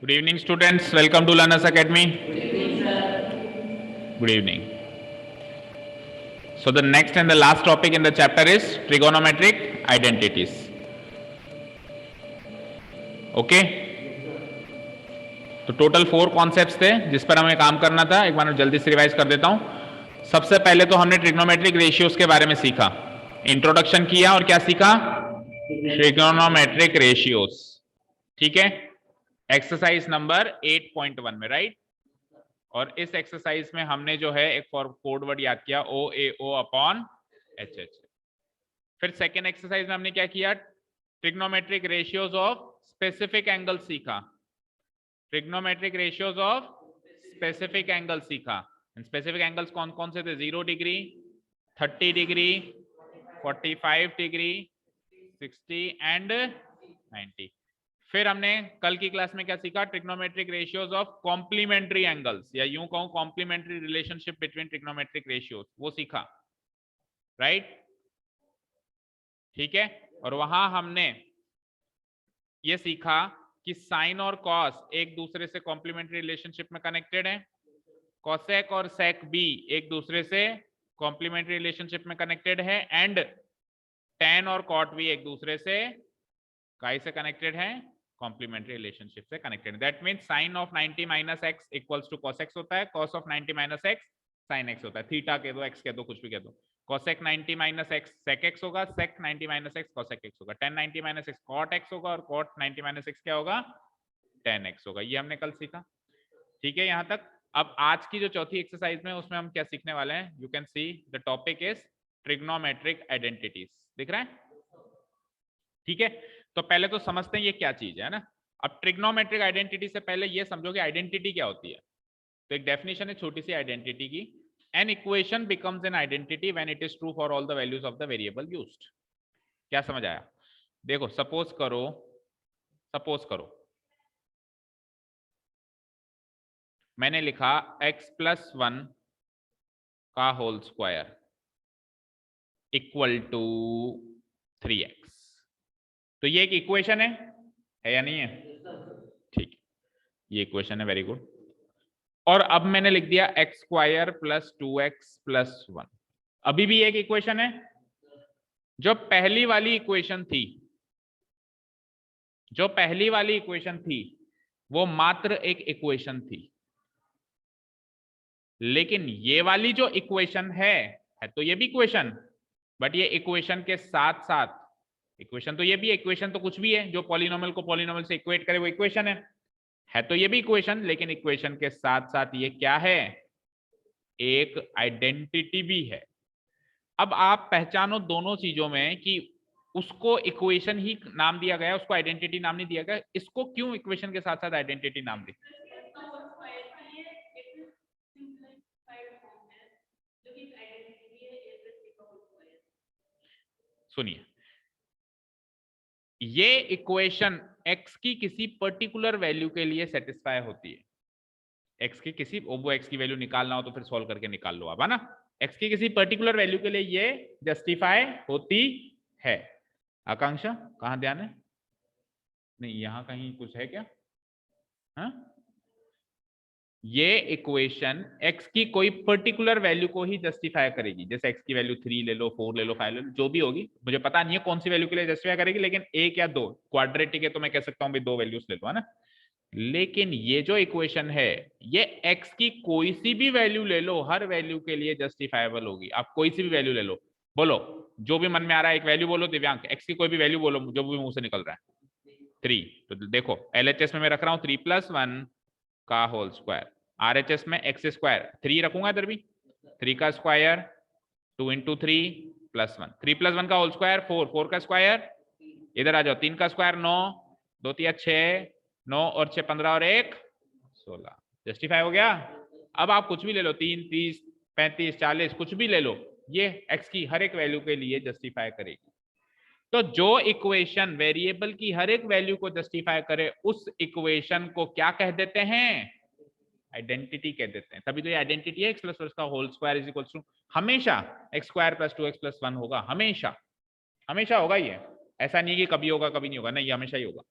Good evening, students. Welcome to Learners Academy. Good evening, sir. Good evening. So the next and the last topic in the chapter is trigonometric identities. Okay? तो total 4 concepts थे जिस पर हमें काम करना था. एक बार जल्दी से रिवाइज कर देता हूं. सबसे पहले तो हमने ट्रिग्नोमेट्रिक रेशियोज के बारे में सीखा, इंट्रोडक्शन किया और क्या सीखा? Trigonometric ratios. ठीक है, एक्सरसाइज नंबर 8.1 में, राइट? और इस एक्सरसाइज में हमने जो है एक कोड वर्ड याद किया, O A O upon H H. फिर सेकेंड एक्सरसाइज में हमने क्या किया? Trigonometric ratios of specific angle सीखा. Trigonometric ratios of specific angle सीखा. स्पेसिफिक एंगल्स कौन कौन से थे? 0 डिग्री, 30 डिग्री, 45 डिग्री, 60 एंड 90. फिर हमने कल की क्लास में क्या सीखा? Trigonometric ratios of complementary angles, या यूं कहूं complementary relationship between trigonometric ratios, वो सीखा, राइट? ठीक है. और वहां हमने ये सीखा कि साइन और कॉस एक दूसरे से कॉम्प्लीमेंट्री रिलेशनशिप में कनेक्टेड है, कॉसेक और सेक भी एक दूसरे से कॉम्प्लीमेंट्री रिलेशनशिप में कनेक्टेड है, एंड टेन और कॉट भी एक दूसरे से काई से कनेक्टेड है? कॉम्प्लीमेंट्री रिलेशनशिप से connected. That means sine of 90 minus x equals to cos x होता है, cos of 90 minus x sine x होता है. थीटा कह दो, एक्स कह दो, कुछ भी कह दो. Cosec 90 minus x sec x होगा, sec 90 minus x cosec x होगा, tan 90 minus x cot x होगा, और कॉट 90 माइनस एक्स क्या होगा? टेन एक्स होगा. ये हमने कल सीखा. ठीक है, यहां तक. अब आज की जो चौथी एक्सरसाइज में उसमें हम क्या सीखने वाले हैं? You can see the topic is trigonometric identities. दिख रहा है? ठीक है, तो पहले तो समझते हैं ये क्या चीज है ना. अब ट्रिग्नोमेट्रिक आइडेंटिटी से पहले ये समझो कि आइडेंटिटी क्या होती है. तो एक डेफिनेशन है छोटी सी आइडेंटिटी की. An equation becomes an identity when it is true for all the values of the variable used. क्या समझ आया? देखो, सपोज करो मैंने लिखा x+1 का whole square equal to 3x. तो ये एक इक्वेशन है या नहीं है? ठीक, ये इक्वेशन है. Very good. और अब मैंने लिख दिया x² प्लस 2x प्लस 1. अभी भी एक इक्वेशन है. जो पहली वाली इक्वेशन थी वो मात्र एक इक्वेशन थी, लेकिन ये वाली जो इक्वेशन है तो ये भी इक्वेशन, बट ये इक्वेशन के साथ साथ इक्वेशन तो ये भी, इक्वेशन तो कुछ भी है जो पॉलिनोमियल को पॉलिनोमियल से इक्वेट करे वो इक्वेशन है तो ये भी इक्वेशन, लेकिन इक्वेशन के साथ साथ ये क्या है? एक आइडेंटिटी भी है. अब आप पहचानो दोनों चीजों में कि उसको इक्वेशन ही नाम दिया गया, उसको आइडेंटिटी नाम नहीं दिया गया. इसको क्यों इक्वेशन के साथ साथ आइडेंटिटी नाम दी? सुनिए, ये इक्वेशन x की किसी पर्टिकुलर वैल्यू के लिए सेटिस्फाई होती है. x की किसी, वो x की वैल्यू निकालना हो तो फिर सॉल्व करके निकाल लो आप, है ना. x की किसी पर्टिकुलर वैल्यू के लिए ये जस्टिफाई होती है. आकांक्षा, कहां ध्यान है? नहीं, यहां कहीं कुछ है क्या? हाँ, ये इक्वेशन x की कोई पर्टिकुलर वैल्यू को ही जस्टिफाई करेगी. जैसे x की वैल्यू 3 ले लो, 4 ले लो, 5 ले लो, जो भी होगी, मुझे पता नहीं है कौन सी वैल्यू के लिए जस्टिफाई करेगी, लेकिन एक या दो. क्वाड्रेटिक है तो मैं कह सकता हूं भाई 2 वैल्यूज ले लो, है ना. लेकिन ये जो इक्वेशन है ये x की कोई सी भी वैल्यू ले लो, हर वैल्यू के लिए जस्टिफाइबल होगी. आप कोई सी भी वैल्यू ले लो, बोलो जो भी मन में आ रहा है. एक वैल्यू बोलो दिव्यांग, x की कोई भी वैल्यू बोलो जो भी मुंह से निकल रहा है. 3. तो देखो LHS में मैं रख रहा हूं 3+1 का होल स्क्वायर. RHS में x², 3 रखूंगा इधर भी, 3 का स्क्वायर 2 × 3 + 1. 3+1 का होल स्क्वायर 4, 4 का स्क्वायर, इधर आ जाओ, 3 का स्क्वायर 9, 2 × 3 = 6, 9 और 6 15 और 1 16. जस्टिफाई हो गया. अब आप कुछ भी ले लो, 3, 30, 35, 40, कुछ भी ले लो, ये x की हर एक वैल्यू के लिए जस्टिफाई करेगी. तो जो इक्वेशन वेरिएबल की हर एक वैल्यू को जस्टिफाई करे उस इक्वेशन को क्या कह देते हैं? आइडेंटिटी कह देते हैं. तभी तो ये आइडेंटिटी है. x+1 का होल स्क्वायर = हमेशा x² + 2x + 1 होगा. हमेशा होगा ये. ऐसा नहीं है कि कभी होगा कभी नहीं होगा, नहीं हमेशा ही होगा।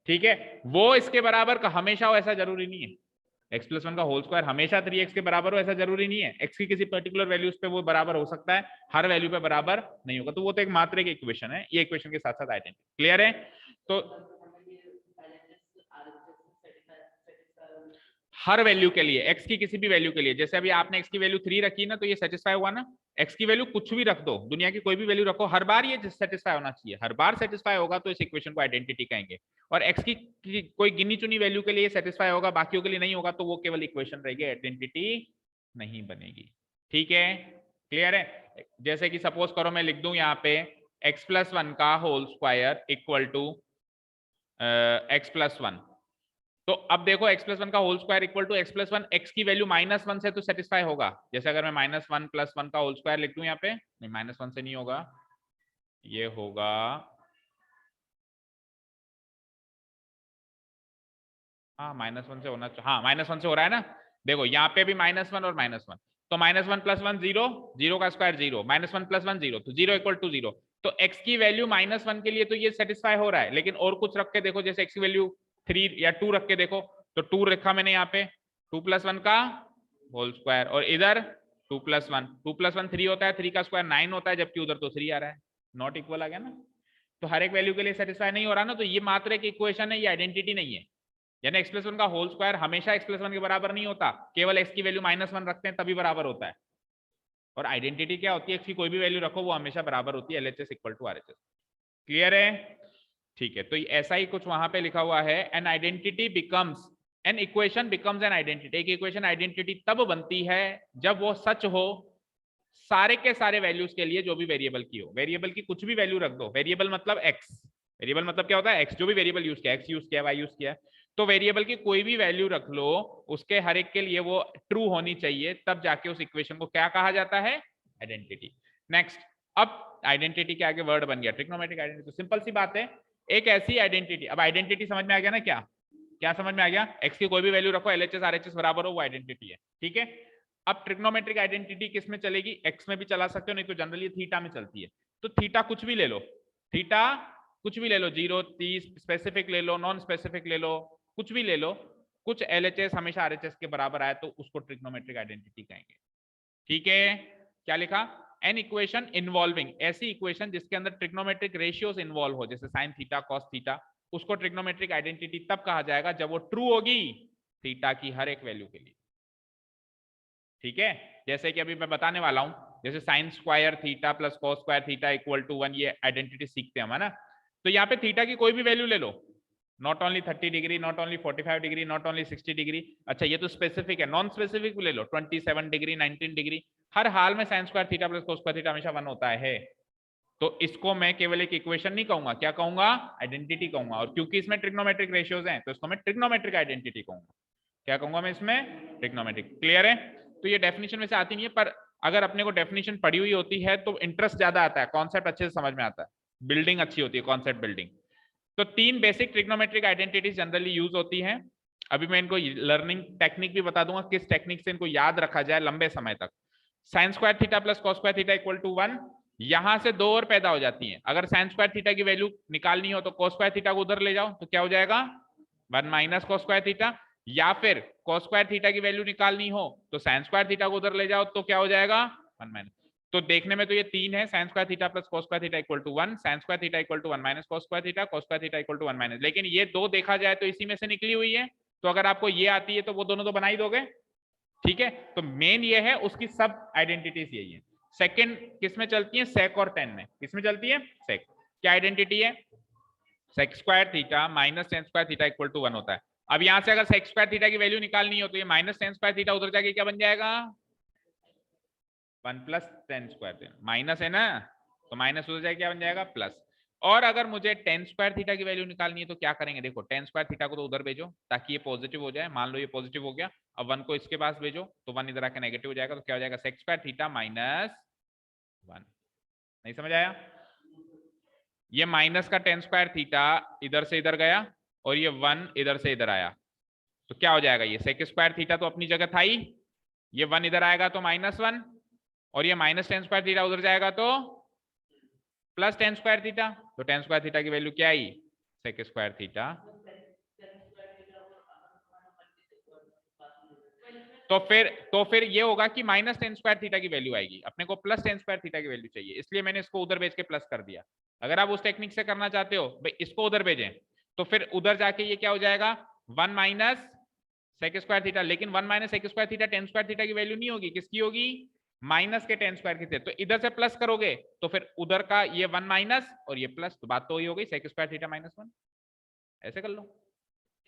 ठीक है, वो इसके बराबर का हमेशा हो ऐसा जरूरी नहीं है। x प्लस वन का होल स्क्वायर हमेशा 3x के बराबर हो ऐसा जरूरी नहीं है। x की किसी पर्टिकुलर वैल्यूज पे वो बराबर हो सकता है, हर वैल्यू पे बराबर नहीं होगा। तो वो तो एक मात्रा की इक्वेशन है, ये इक्वेशन के साथ साथ आइडेंटिटी। क्लियर है? तो हर वैल्यू के लिए, x की किसी भी वैल्यू के लिए, जैसे अभी आपने x की वैल्यू 3 रखी ना, तो ये सेटिस्फाई हुआ ना। x की वैल्यू कुछ भी रख दो, दुनिया की कोई भी वैल्यू रखो, हर बार ये सेटिस्फाई होना चाहिए, हर बार सेटिस्फाई होगा तो इस इक्वेशन को आइडेंटिटी कहेंगे। और x की कोई गिनी चुनी वैल्यू के लिए सेटिस्फाई होगा, बाकियों के लिए नहीं होगा, तो वो केवल इक्वेशन रहेगी, आइडेंटिटी नहीं बनेगी। ठीक है, क्लियर है? जैसे कि सपोज करो मैं लिख दूं यहाँ पे x प्लस वन का whole square equal to x plus one. तो अब देखो x प्लस वन का whole square equal to x plus one, x की वैल्यू -1 से तो सेटिस्फाई होगा। जैसे अगर मैं -1 + 1 का होल स्क्वायर लिख दूं यहाँ पे, नहीं -1 से नहीं होगा, ये होगा हाँ -1 से होना चाहिए, हाँ -1 से हो रहा है ना। देखो यहाँ पे भी -1 और -1, तो -1 + 1 0, 0 का स्क्वायर 0, -1 + 1 0, तो 0 = 0। तो x की वैल्यू -1 के लिए तो ये सेटिस्फाई हो रहा है, लेकिन और कुछ रख के देखो, जैसे x की वैल्यू 3 या 2 रख के देखो, तो 2 रखा मैंने यहाँ पे, 2 + 1 का होल स्क्वायर, और इधर 2 + 1, 2 + 1 3 होता है, 3 का स्क्वायर 9 होता है, जबकि उधर तो 3 आ रहा है, नॉट इक्वल आ गया ना। तो हर एक वैल्यू के लिए सेटिस्फाई नहीं हो रहा ना, तो ये मात्र एक इक्वेशन है, ये आइडेंटिटी नहीं है। यानी x प्लस वन का होल स्क्वायर हमेशा x प्लस वन के बराबर नहीं होता, केवल x की वैल्यू -1 रखते हैं तभी बराबर होता है। और आइडेंटिटी क्या होती है, x की कोई भी वैल्यू रखो वो हमेशा बराबर होती है, LHS = RHS। क्लियर है? ठीक है, तो ऐसा ही कुछ वहां पे लिखा हुआ है, an identity becomes an equation becomes an identity. एक इक्वेशन आइडेंटिटी तब बनती है जब वो सच हो सारे के सारे वैल्यूज के लिए, जो भी वेरिएबल की हो। वेरिएबल की कुछ भी वैल्यू रख दो, वेरिएबल मतलब x, वेरिएबल मतलब क्या होता है x, जो भी वेरिएबल यूज किया, x यूज किया, y यूज किया, तो वेरिएबल की कोई भी वैल्यू रख लो, उसके हर एक के लिए वो ट्रू होनी चाहिए, तब जाके उस इक्वेशन को क्या कहा जाता है, आइडेंटिटी। नेक्स्ट, अब आइडेंटिटी के आगे वर्ड बन गया ट्रिग्नोमेट्रिक आइडेंटिटी। तो सिंपल सी बात है, एक ऐसी आइडेंटिटी, अब आइडेंटिटी समझ में आ गया ना, क्या क्या समझ में आ गया, x की कोई भी वैल्यू रखो, LHS RHS बराबर हो, वो आइडेंटिटी है। ठीक है, अब ट्रिग्नोमेट्रिक आइडेंटिटी किस में चलेगी, x में भी चला सकते हो, नहीं तो जनरली थीटा में चलती है। तो थीटा कुछ भी ले लो, थीटा कुछ भी ले लो, 0, 30, स्पेसिफिक ले लो, नॉन स्पेसिफिक ले लो, कुछ भी ले लो, कुछ LHS हमेशा RHS के बराबर आए तो उसको ट्रिग्नोमेट्रिक आइडेंटिटी कहेंगे। ठीक है, क्या लिखा, एन इक्वेशन इन्वॉल्विंग, ऐसी इक्वेशन जिसके अंदर ट्रिग्नोमेट्रिक रेशियोज इन्वॉल्व हो, जैसे साइन थीटा, कॉस थीटा, उसको ट्रिग्नोमेट्रिक आइडेंटिटी तब कहा जाएगा जब वो ट्रू होगी थीटा की हर एक वैल्यू के लिए। ठीक है, जैसे कि अभी मैं बताने वाला हूं, जैसे sign square theta plus cos square theta = 1, ये आइडेंटिटी सीखते हैं हम, है ना। तो यहाँ पे थीटा की कोई भी वैल्यू ले लो, not only 30 degree, not only 45 degree, not only 60 degree, अच्छा ये तो स्पेसिफिक है, नॉन स्पेसिफिक भी ले लो, 27 डिग्री, 19 डिग्री, हर हाल में sign square theta plus cos square theta हमेशा 1 होता है। तो इसको मैं केवल एक इक्वेशन नहीं कहूंगा, क्या कहूंगा, आइडेंटिटी कहूंगा। और क्योंकि इसमें ट्रिग्नोमेट्रिक रेशियोज हैं, तो इसको मैं ट्रिग्नोमेट्रिक आइडेंटिटी कहूंगा। क्या कहूंगा मैं इसमें, ट्रिग्नोमेट्रिक। क्लियर है? तो ये डेफिनेशन में से आती नहीं है, पर अगर अपने को डेफिनेशन पढ़ी हुई होती है तो इंटरेस्ट ज्यादा आता है, कॉन्सेप्ट अच्छे से समझ में आता है, बिल्डिंग अच्छी होती है, कॉन्सेप्ट बिल्डिंग। तो 3 basic trigonometric identities generally use होती हैं। अभी मैं इनको लर्निंग टेक्निक भी बता दूंगा, किस टेक्निक से इनको याद रखा जाए लंबे समय तक। Sign square theta plus cos square theta =1, यहां से 2 और पैदा हो जाती हैं। अगर साइन स्क्वायर थीटा की वैल्यू निकालनी हो तो कॉस स्क्वायर थीटा को उधर ले जाओ, तो क्या हो जाएगा, 1 - cos स्क्वायर थीटा, या फिर cos स्क्वायर थीटा की वैल्यू निकालनी हो तो साइन स्क्वायर थीटा को उधर ले जाओ, तो क्या हो जाएगा, 1 - तो देखने में तो ये 3 है, sign square theta plus cos square theta =1, sign square theta =1 - cos square theta, cos square theta =1 - लेकिन ये 2 देखा जाए तो इसी में से निकली हुई है, तो अगर आपको ये आती है तो वो दोनों तो बना ही दोगे। ठीक है, तो मेन ये है, उसकी सब आइडेंटिटीज यही है। सेकंड किस में चलती है, सेक और टेन में, किस में चलती है, सेक। क्या आइडेंटिटी है, sec square theta minus tan square theta =1 होता है। अब यहां से अगर सेक स्क्वायर थीटा की वैल्यू निकालनी हो तो ये माइनस टेन स्क्वायर थीटा उधर जाके क्या बन जाएगा, 1 + टेन स्क्वायर थीटा, माइनस है ना, तो माइनस उधर जाके क्या बन जाएगा, प्लस। और अगर मुझे टेन स्क्वायर थीटा की वैल्यू निकालनी है तो क्या करेंगे, देखो टेन स्क्वायर थीटा को तो उधर भेजो ताकि ये पॉजिटिव हो जाए, मान लो ये पॉजिटिव हो गया, अब 1 को इसके पास भेजो तो 1 इधर आके नेगेटिव हो जाएगा, तो क्या हो जाएगा, सेक स्क्वायर थीटा -1। नहीं समझ आया, ये माइनस का टेन स्क्वायर थीटा इधर से इधर गया और ये 1 इधर से इधर आया, तो क्या हो जाएगा, ये सेक स्क्वायर थीटा तो अपनी जगह था ही, ये 1 इधर आएगा तो -1, और ये माइनस टेन स्क्वायर थीटा उधर जाएगा तो प्लस टेन स्क्वायर थीटा, तो टेन स्क्वायर थीटा की वैल्यू क्या आई, सेक स्क्वायर थीटा। तो फिर ये होगा कि माइनस टेन स्क्वायर थीटा की वैल्यू आएगी, अपने को प्लस टेन स्क्वायर थीटा की वैल्यू चाहिए, इसलिए मैंने इसको उधर भेज के प्लस कर दिया। अगर आप उस टेक्निक से करना चाहते हो भाई इसको उधर भेजें, तो फिर उधर जाके ये क्या हो जाएगा, one minus sec square theta, लेकिन one minus sec square theta tan square theta की वैल्यू नहीं होगी, किसकी होगी, माइनस के टेन स्क्वायर की थीटा। तो इधर से प्लस करोगे तो फिर उधर का ये वन माइनस और ये प्लस, तो बात तो वही हो गई, sec square theta minus one. ऐसे कर लो,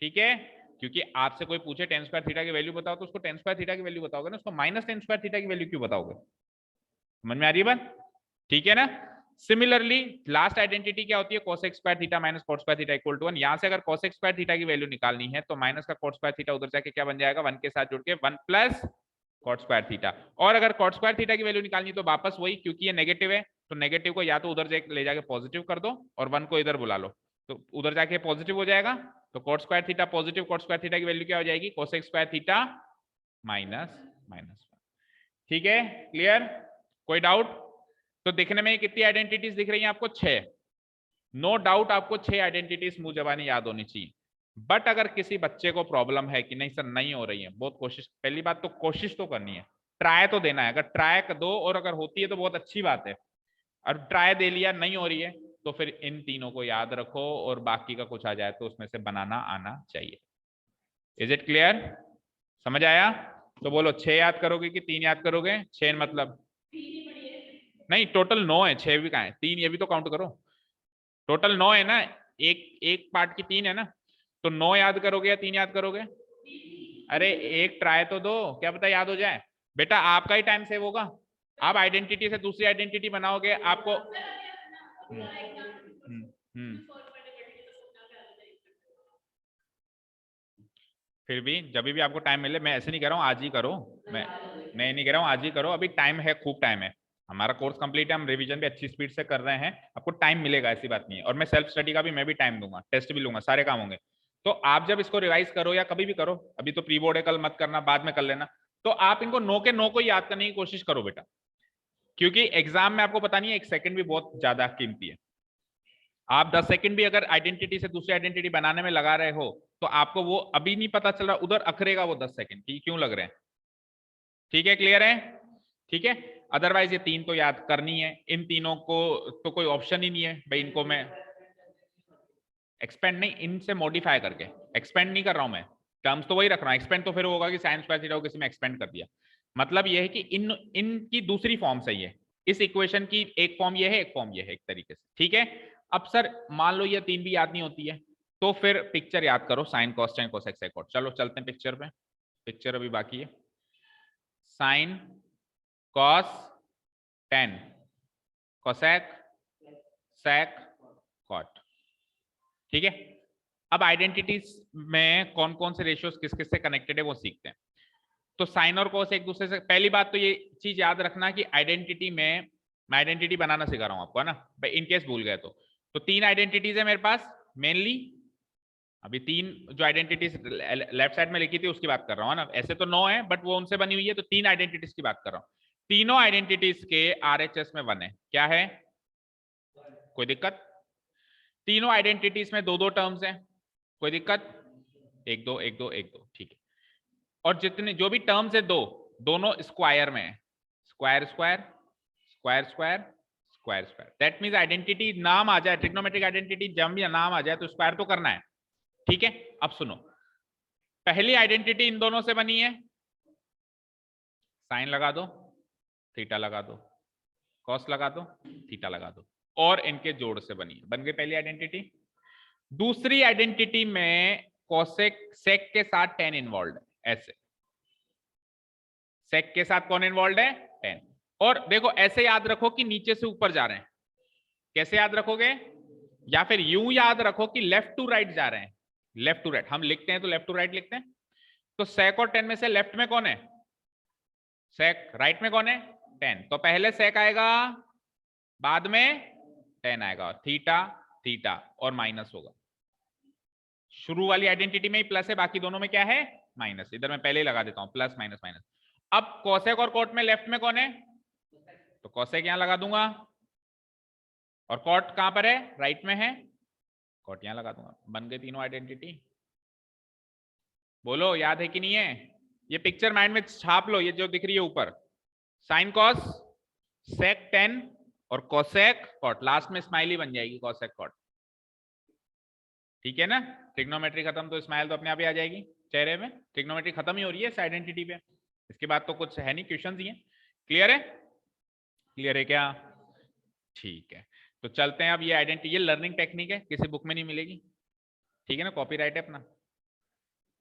ठीक है। क्योंकि आपसे कोई पूछे टेन स्क्वायर थीटा की वैल्यू बताओ तो उसको टेन स्क्वायर थीटा की वैल्यू बताओगे ना, उसको माइनस टेन स्क्वायर थीटा की वैल्यू क्यों बताओगे, समझ में आ रही है बात, ठीक है ना। सिमिलरली लास्ट आइडेंटिटी क्या होती है, cosec square theta minus cot square theta equal to one. यहां से अगर कोसेक स्क्वायर थीटा की वैल्यू निकालनी है तो माइनस का कॉट स्क्वायर थीटा उधर जाके क्या बन जाएगा, वन के साथ जुड़ के one plus cot square theta. और अगर कॉट स्क्वायर थीटा की वैल्यू निकालनी तो वापस वही, क्योंकि ये नेगेटिव है तो नेगेटिव को या तो उधर ले जाके पॉजिटिव कर दो और वन को इधर बुला लो, तो उधर जाके पॉजिटिव हो जाएगा। तो cot square theta positive, cot square theta की वैल्यू क्या हो जाएगी, cosec square theta minus minus one. ठीक है, क्लियर, कोई डाउट। तो दिखने में कितनी आइडेंटिटीज दिख रही हैं आपको, 6। नो डाउट आपको 6 आइडेंटिटीज मुंह जबानी याद होनी चाहिए। बट अगर किसी बच्चे को प्रॉब्लम है कि नहीं सर नहीं हो रही है, बहुत कोशिश, पहली बात तो कोशिश तो करनी है, ट्राई तो देना है, अगर ट्राई दो और अगर होती है तो बहुत अच्छी बात है, और ट्राई दे लिया नहीं हो रही है तो फिर इन तीनों को याद रखो और बाकी का कुछ आ जाए तो उसमें से बनाना आना चाहिए। इज इट क्लियर, समझ आया। तो बोलो 6 याद करोगे कि 3 याद करोगे, 6 मतलब नहीं, टोटल 9 है, 6 भी कहाँ है, 3 ये भी तो काउंट करो, टोटल 9 है ना, एक एक पार्ट की 3 है ना, तो 9 याद करोगे या 3 याद करोगे, अरे एक ट्राई तो दो, क्या पता याद हो जाए। बेटा आपका ही टाइम सेव होगा, आप आइडेंटिटी से दूसरी आइडेंटिटी बनाओगे आपको। फिर भी जब भी आपको टाइम मिले, मैं ऐसे नहीं कह रहा हूँ आज ही करो, मैं नहीं कह रहा हूँ आज ही करो, अभी टाइम है, खूब टाइम है, हमारा कोर्स कंप्लीट है, हम रिवीजन भी अच्छी स्पीड से कर रहे हैं, आपको टाइम मिलेगा, ऐसी बात नहीं है। और मैं सेल्फ स्टडी का भी मैं भी टाइम दूंगा, टेस्ट भी लूंगा, सारे काम होंगे। तो आप जब इसको रिवाइज करो या कभी भी करो, अभी तो प्री बोर्ड है, कल मत करना, बाद में कर लेना, तो आप इनको नो के नो को याद करने की कोशिश करो बेटा, क्योंकि एग्जाम में आपको पता नहीं है, एक सेकंड भी बहुत ज्यादा कीमती है। आप 10 सेकंड भी अगर आइडेंटिटी से दूसरी आइडेंटिटी बनाने में लगा रहे हो तो आपको वो अभी नहीं पता चल रहा, उधर अखरेगा वो 10 सेकंड कि क्यों लग रहे हैं। ठीक है, क्लियर है, ठीक है। अदरवाइज ये 3 तो याद करनी है, इन तीनों को तो कोई ऑप्शन ही नहीं है भाई, इनको मैं एक्सपेंड नहीं, इनसे मॉडिफाई करके, एक्सपेंड नहीं कर रहा हूं मैं, टर्म्स तो वही रख रहा हूं, एक्सपेंड तो फिर होगा कि साइन स्क्वायर थीटा को किसी में एक्सपेंड कर दिया, मतलब ये है कि इनकी दूसरी फॉर्म सही है, इस इक्वेशन की एक फॉर्म ये है, एक फॉर्म ये है, एक तरीके से, ठीक है। अब सर मान लो ये 3 भी याद नहीं होती है, तो फिर पिक्चर याद करो, sin cos tan cosec sec. चलो चलते हैं पिक्चर पे, पिक्चर अभी बाकी है। Sin cos tan cosec sec cot, ठीक है। अब आइडेंटिटीज में कौन कौन से रेशियोज किस किस से कनेक्टेड है वो सीखते हैं। तो साइन और कोस एक दूसरे से, पहली बात तो ये चीज याद रखना कि आइडेंटिटी में, मैं आइडेंटिटी बनाना सिखा रहा हूं आपको, है ना भाई, इन केस भूल गए तो 3 आइडेंटिटीज है मेरे पास मेनली, अभी 3 जो आइडेंटिटीज लेफ्ट साइड में लिखी थी उसकी बात कर रहा हूँ ना, ऐसे तो 9 है बट वो उनसे बनी हुई है, तो 3 आइडेंटिटीज की बात कर रहा हूँ। तीनों आइडेंटिटीज के आरएचएस में 1 है, क्या है, कोई दिक्कत। तीनों आइडेंटिटीज में 2-2 टर्म्स हैं, कोई दिक्कत, 1-2 1-2 1-2, ठीक है। और जितने जो भी टर्म्स है दोनों स्क्वायर में है, square square square square square square, that means identity नाम आ जाए, ट्रिग्नोमेट्रिक आइडेंटिटी जब भी नाम आ जाए तो स्क्वायर तो करना है, ठीक है। अब सुनो, पहली आइडेंटिटी इन दोनों से बनी है, साइन लगा दो, थीटा लगा दो, कॉस लगा दो, थीटा लगा दो, और इनके जोड़ से बनी है, बन गई पहली आइडेंटिटी। दूसरी आइडेंटिटी में कोसेक सेक के साथ टेन इन्वॉल्व है, ऐसे सेक के साथ कौन इन्वॉल्व है, टेन। और देखो ऐसे याद रखो कि नीचे से ऊपर जा रहे हैं, कैसे याद रखोगे, या फिर यूं याद रखो कि लेफ्ट टू राइट जा रहे हैं, लेफ्ट टू राइट हम लिखते हैं तो लेफ्ट टू राइट लिखते हैं, तो सेक और टेन में से लेफ्ट में कौन है सेक, राइट में कौन है टेन, तो पहले सेक आएगा बाद में टेन आएगा, थीटा थीटा और माइनस होगा, शुरू वाली आइडेंटिटी में ही प्लस है, बाकी दोनों में क्या है माइनस, इधर मैं पहले ही लगा देता हूं प्लस माइनस माइनस। अब कोसेक और कोट में लेफ्ट में कौन है, तो कोसेक यहां लगा दूंगा और कॉट कहां पर है, राइट में है, कॉट यहां लगा दूंगा, बन गए तीनों आइडेंटिटी। बोलो याद है कि नहीं है? ये पिक्चर माइंड में छाप लो, ये जो दिख रही है ऊपर, साइन कॉस सेक टेन और कोसेक कॉट, लास्ट में स्माइली बन जाएगी कोसेक कॉट। ठीक है ना, ट्रिग्नोमेट्री खत्म तो स्माइल तो अपने आप ही आ जाएगी चेहरे में, ट्रिग्नोमेट्री खत्म ही हो रही है इस आइडेंटिटी पे, इसके बाद तो कुछ है नहीं, क्वेश्चन ही है। क्लियर है? क्लियर है क्या? ठीक है, तो चलते हैं अब। ये आइडेंटिटी, ये लर्निंग टेक्निक है, किसी बुक में नहीं मिलेगी, ठीक है ना, कॉपीराइट है अपना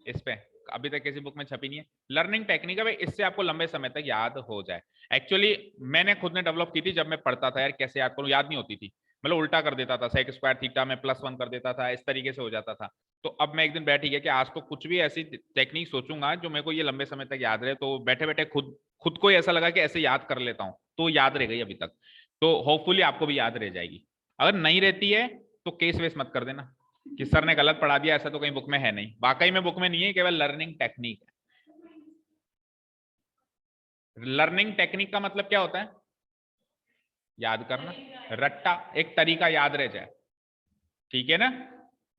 इस पे, अभी तक किसी बुक में छपी नहीं है। लर्निंग टेक्निक है, इससे आपको लंबे समय तक याद हो जाए। एक्चुअली मैंने खुद ने डेवलप की थी, जब मैं पढ़ता था यार कैसे याद करूं, याद नहीं होती थी, मतलब उल्टा कर देता था, सेक स्क्वायर थीटा में +1 कर देता था, इस तरीके से हो जाता था। तो अब मैं एक दिन बैठ गया कि आज तो कुछ भी ऐसी टेक्निक सोचूंगा जो मेरे को ये लंबे समय तक याद रहे। तो बैठे बैठे खुद को ऐसा लगा कि ऐसे याद कर लेता हूँ, तो याद रह गई अभी तक, तो होपफुली आपको भी याद रह जाएगी। अगर नहीं रहती है तो केस वेस मत कर देना कि सर ने गलत पढ़ा दिया, ऐसा तो कहीं बुक में है नहीं, वाकई में बुक में नहीं है, केवल लर्निंग टेक्निक है। लर्निंग टेक्निक का मतलब क्या होता है? याद करना, रट्टा, एक तरीका याद रह जाए, ठीक है ना।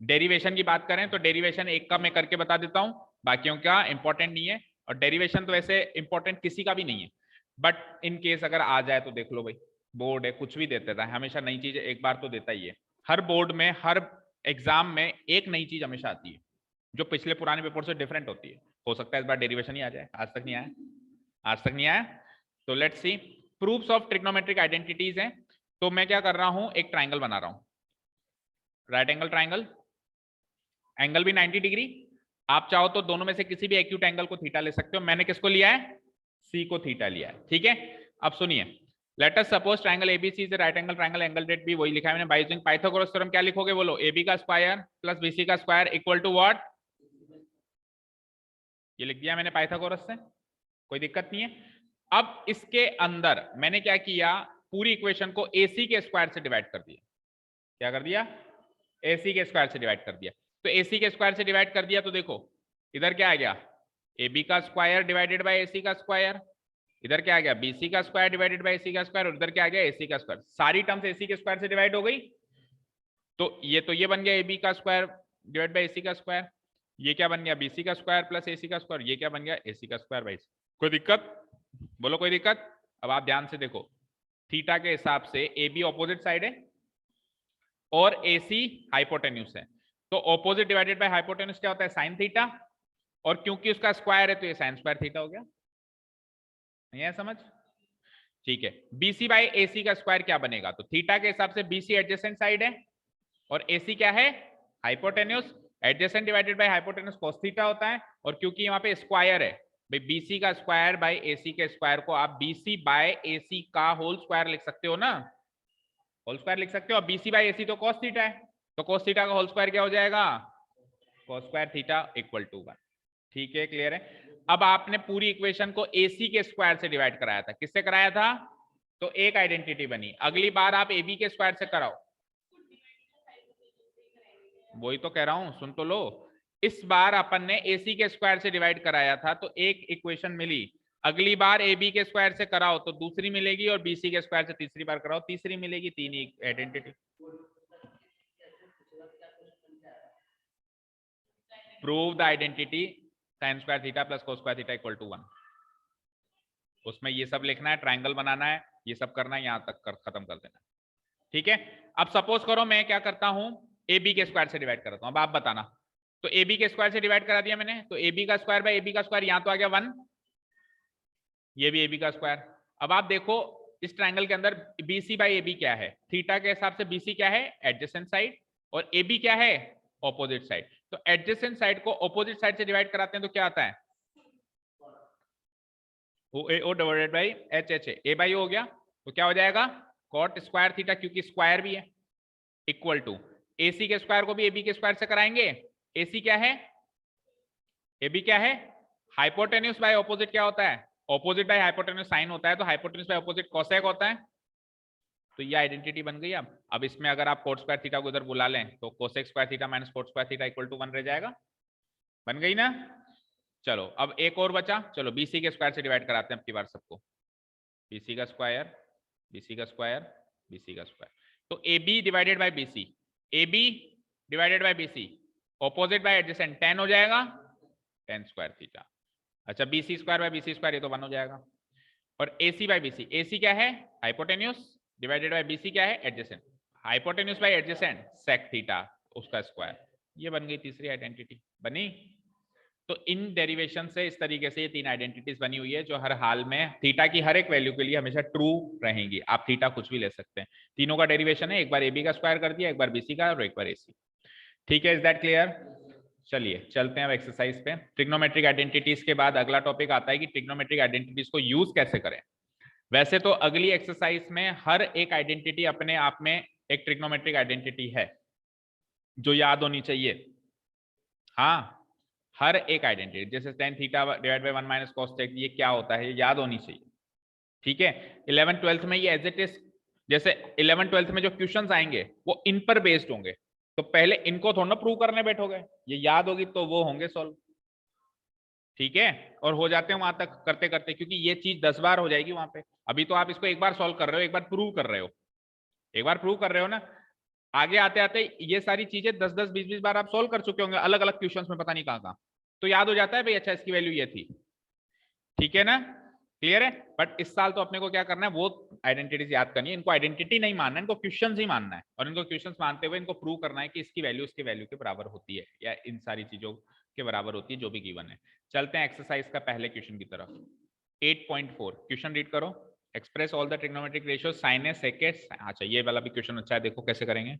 डेरिवेशन की बात करें तो डेरिवेशन एक का मैं करके बता देता हूं, बाकियों का इंपॉर्टेंट नहीं है, और डेरिवेशन तो वैसे इंपॉर्टेंट किसी का भी नहीं है, बट इन केस अगर आ जाए तो देख लो भाई, बोर्ड है कुछ भी दे देता है, हमेशा नई चीज एक बार तो देता ही है। हर बोर्ड में, हर एग्जाम में एक नई चीज हमेशा आती है, जो पिछले पुराने पेपर से डिफरेंट होती है। हो सकता है इस बार डेरिवेशन ही आ जाए, आज तक नहीं आया, आज तक नहीं आया। तो let's see, proofs of trigonometric identities हैं। तो मैं क्या कर रहा हूं, एक ट्राइंगल बना रहा हूं, राइट एंगल ट्राइंगल, एंगल भी 90 डिग्री। आप चाहो तो दोनों में से किसी भी एक्यूट एंगल को थीटा ले सकते हो, मैंने किसको लिया है, सी को थीटा लिया है, ठीक है। अब सुनिए, let us suppose triangle ABC is right angle triangle, angle date B, वही लिखा है मैंने, बाय यूजिंग पाइथागोरस थ्योरम। क्या लिखोगे बोलो, एबी का स्क्वायर प्लस बीसी का स्क्वायर इक्वल टू व्हाट, ये लिख दिया मैंने पाइथागोरस से, कोई दिक्कत नहीं है। अब इसके अंदर मैंने क्या किया, पूरी इक्वेशन को एसी के स्क्वायर से डिवाइड कर दिया। क्या कर दिया, एसी के स्क्वायर से डिवाइड कर दिया। तो एसी के स्क्वायर से डिवाइड कर दिया तो देखो इधर क्या आ गया, ए बी का स्क्वायर डिवाइडेड बाय एसी का स्क्वायर, इधर क्या आ गया, बीसी का स्क्वायर डिवाइडेड बाय एसी का स्क्वायर, और इधर क्या आ गया, एसी का स्क्वायर। सारी टर्म्स एसी के स्क्वायर से डिवाइड हो गई, तो ये बन गया ए बी का स्क्वायर डिवाइड बाय एसी का स्क्वायर, ये क्या बन गया, बीसी का स्क्वायर प्लस एसी का स्क्वायर, ये क्या बन गया, एसी का स्क्वायर बाय। कोई दिक्कत, बोलो कोई दिक्कत। अब आप ध्यान से देखो, थीटा के हिसाब से ए बी ऑपोजिट साइड है और AC हाइपोटेन्यूज है, तो ऑपोजिट डिवाइडेड बाय हाइपोटेन्यूज क्या होता है, साइन थीटा, और क्योंकि उसका स्क्वायर है तो ये साइन स्क्वायर थीटा हो गया। नहीं है समझ? ठीक है, BC बाय AC का स्क्वायर क्या बनेगा, तो थीटा के हिसाब से BC एडजेसेंट साइड है और AC क्या है, hypotenuse, adjacent divided by hypotenuse cos theta होता है, और क्योंकि यहाँ पे स्क्वायर है भाई, BC का स्क्वायर बाय AC के स्क्वायर को आप BC बाय AC का होल स्क्वायर लिख सकते हो ना, होल स्क्वायर लिख सकते हो। BC बाय AC तो cos थीटा है, तो cos थीटा का होल स्क्वायर क्या हो जाएगा, cos square theta equal to 1। ठीक है, क्लियर है। अब आपने पूरी इक्वेशन को AC के स्क्वायर से डिवाइड कराया था, किससे कराया था, तो एक आइडेंटिटी बनी। अगली बार आप AB के स्क्वायर से कराओ, वही तो कह रहा हूं, सुन तो लो। इस बार अपन ने AC के स्क्वायर से डिवाइड कराया था तो एक इक्वेशन मिली, अगली बार AB के स्क्वायर से कराओ तो दूसरी मिलेगी, और BC के स्क्वायर से तीसरी बार कराओ तीसरी मिलेगी, तीन ही identity. Prove the identity sine square theta plus cos square theta equal to 1। उसमें ये सब लिखना है, ट्राइंगल बनाना है, ये सब करना है, यहां तक खत्म कर देना। ठीक है, अब सपोज करो मैं क्या करता हूं, AB के स्क्वायर से डिवाइड करता हूं, अब आप बताना। तो AB के स्क्वायर से डिवाइड करा दिया मैंने, तो AB का स्क्वायर बाय AB का स्क्वायर, यहां तो आ गया 1, ये भी AB का स्क्वायर। अब आप देखो इस ट्राइंगल के अंदर BC बाय AB क्या है, थीटा के हिसाब से BC क्या है, एडजेसेंट साइड, और AB क्या है, ऑपोजिट साइड। तो एडजेसेंट साइड को ऑपोजिट साइड से डिवाइड कराते हैं तो क्या आता है, O divided by H A by हो गया, तो क्या हो जाएगा, कॉट स्क्वायर थीटा, क्योंकि स्क्वायर भी है, इक्वल टू AC के स्क्वायर को भी AB के स्क्वायर से कराएंगे, AC क्या है, AB क्या है, हाइपोटेन्यूज बाय ऑपोजिट क्या होता है, ऑपोजिट बाय हाइपोटेन्यूज साइन होता है, तो हाइपोटेन्यूज बाय ऑपोजिट कोसेक होता है। तो ये आइडेंटिटी बन गई। अब इसमें अगर आप कोट स्क्वायर थीटा को इधर बुला लें तो cosec square theta minus cot square theta equal to 1 रह जाएगा, बन गई ना। चलो अब एक और बचा, चलो BC के स्क्वायर से डिवाइड कराते हैं अब की बार सबको, BC का स्क्वायर, BC का स्क्वायर, BC का स्क्वायर। तो A B divided by B C, A B divided by B C, opposite by adjacent 10 हो जाएगा 10 स्क्वायर थीटा। अच्छा B C square by B C square ये तो 1 हो जाएगा। और ए सी by B C, A C क्या है hypotenuse divided by B C क्या है adjacent, hypotenuse by adjacent sec theta उसका स्क्वायर। ये बन गई तीसरी आइडेंटिटी बनी। तो इन डेरिवेशन से इस तरीके से ये 3 आइडेंटिटीज बनी हुई है जो हर हाल में थीटा की हर एक वैल्यू के लिए हमेशा ट्रू रहेंगी। आप थीटा कुछ भी ले सकते हैं, तीनों का डेरिवेशन है, एक बार ए बी का स्क्वायर कर दिया, एक बार बी सी का और एक बार ए सी। ठीक है, इज दैट क्लियर? चलिए चलते हैं अब एक्सरसाइज पे। ट्रिग्नोमेट्रिक आइडेंटिटीज के बाद अगला टॉपिक आता है कि ट्रिग्नोमेट्रिक आइडेंटिटीज को यूज कैसे करें। वैसे तो अगली एक्सरसाइज में हर एक आइडेंटिटी अपने आप में एक ट्रिग्नोमेट्रिक आइडेंटिटी है जो याद होनी चाहिए। हाँ, हर एक आइडेंटिटी, जैसे tan theta divide by 1 minus cos theta, ये क्या होता है, ये याद होनी चाहिए। ठीक है, 11th 12th में ये एज इट इज, जैसे 11th 12th में जो क्वेश्चंस आएंगे वो इन पर बेस्ड होंगे, तो पहले इनको थोड़ा ना प्रूव करने बैठोगे, ये याद होगी तो वो होंगे सॉल्व। ठीक है, और हो जाते हैं वहां तक करते करते, क्योंकि ये चीज 10 बार हो जाएगी वहां पे। अभी तो आप इसको एक बार सॉल्व कर रहे हो, एक बार प्रूव कर रहे हो, एक बार प्रूव कर रहे हो ना, आगे आते आते ये सारी चीजें 10-10 20-20 बार आप सॉल्व कर चुके होंगे अलग अलग क्वेश्चंस में, पता नहीं कहां, तो याद हो जाता है भाई अच्छा इसकी वैल्यू ये थी। ठीक है ना, क्लियर है? बट इस साल तो अपने को क्या करना है, वो आइडेंटिटीज याद करनी है, इनको आइडेंटिटी नहीं मानना है, इनको क्वेश्चंस ही मानना है, और इनको क्वेश्चंस मानते हुए इनको प्रूव करना है कि इसकी वैल्यू इसके वैल्यू के बराबर होती है या इन सारी चीजों के बराबर होती है जो भी गिवन है। चलते हैं एक्सरसाइज का पहले क्वेश्चन की तरफ। 8.4 क्वेश्चन रीड करो। Express all the trigonometric ratio sine A sec A. अच्छा ये वाला भी क्वेश्चन अच्छा है, देखो कैसे करेंगे।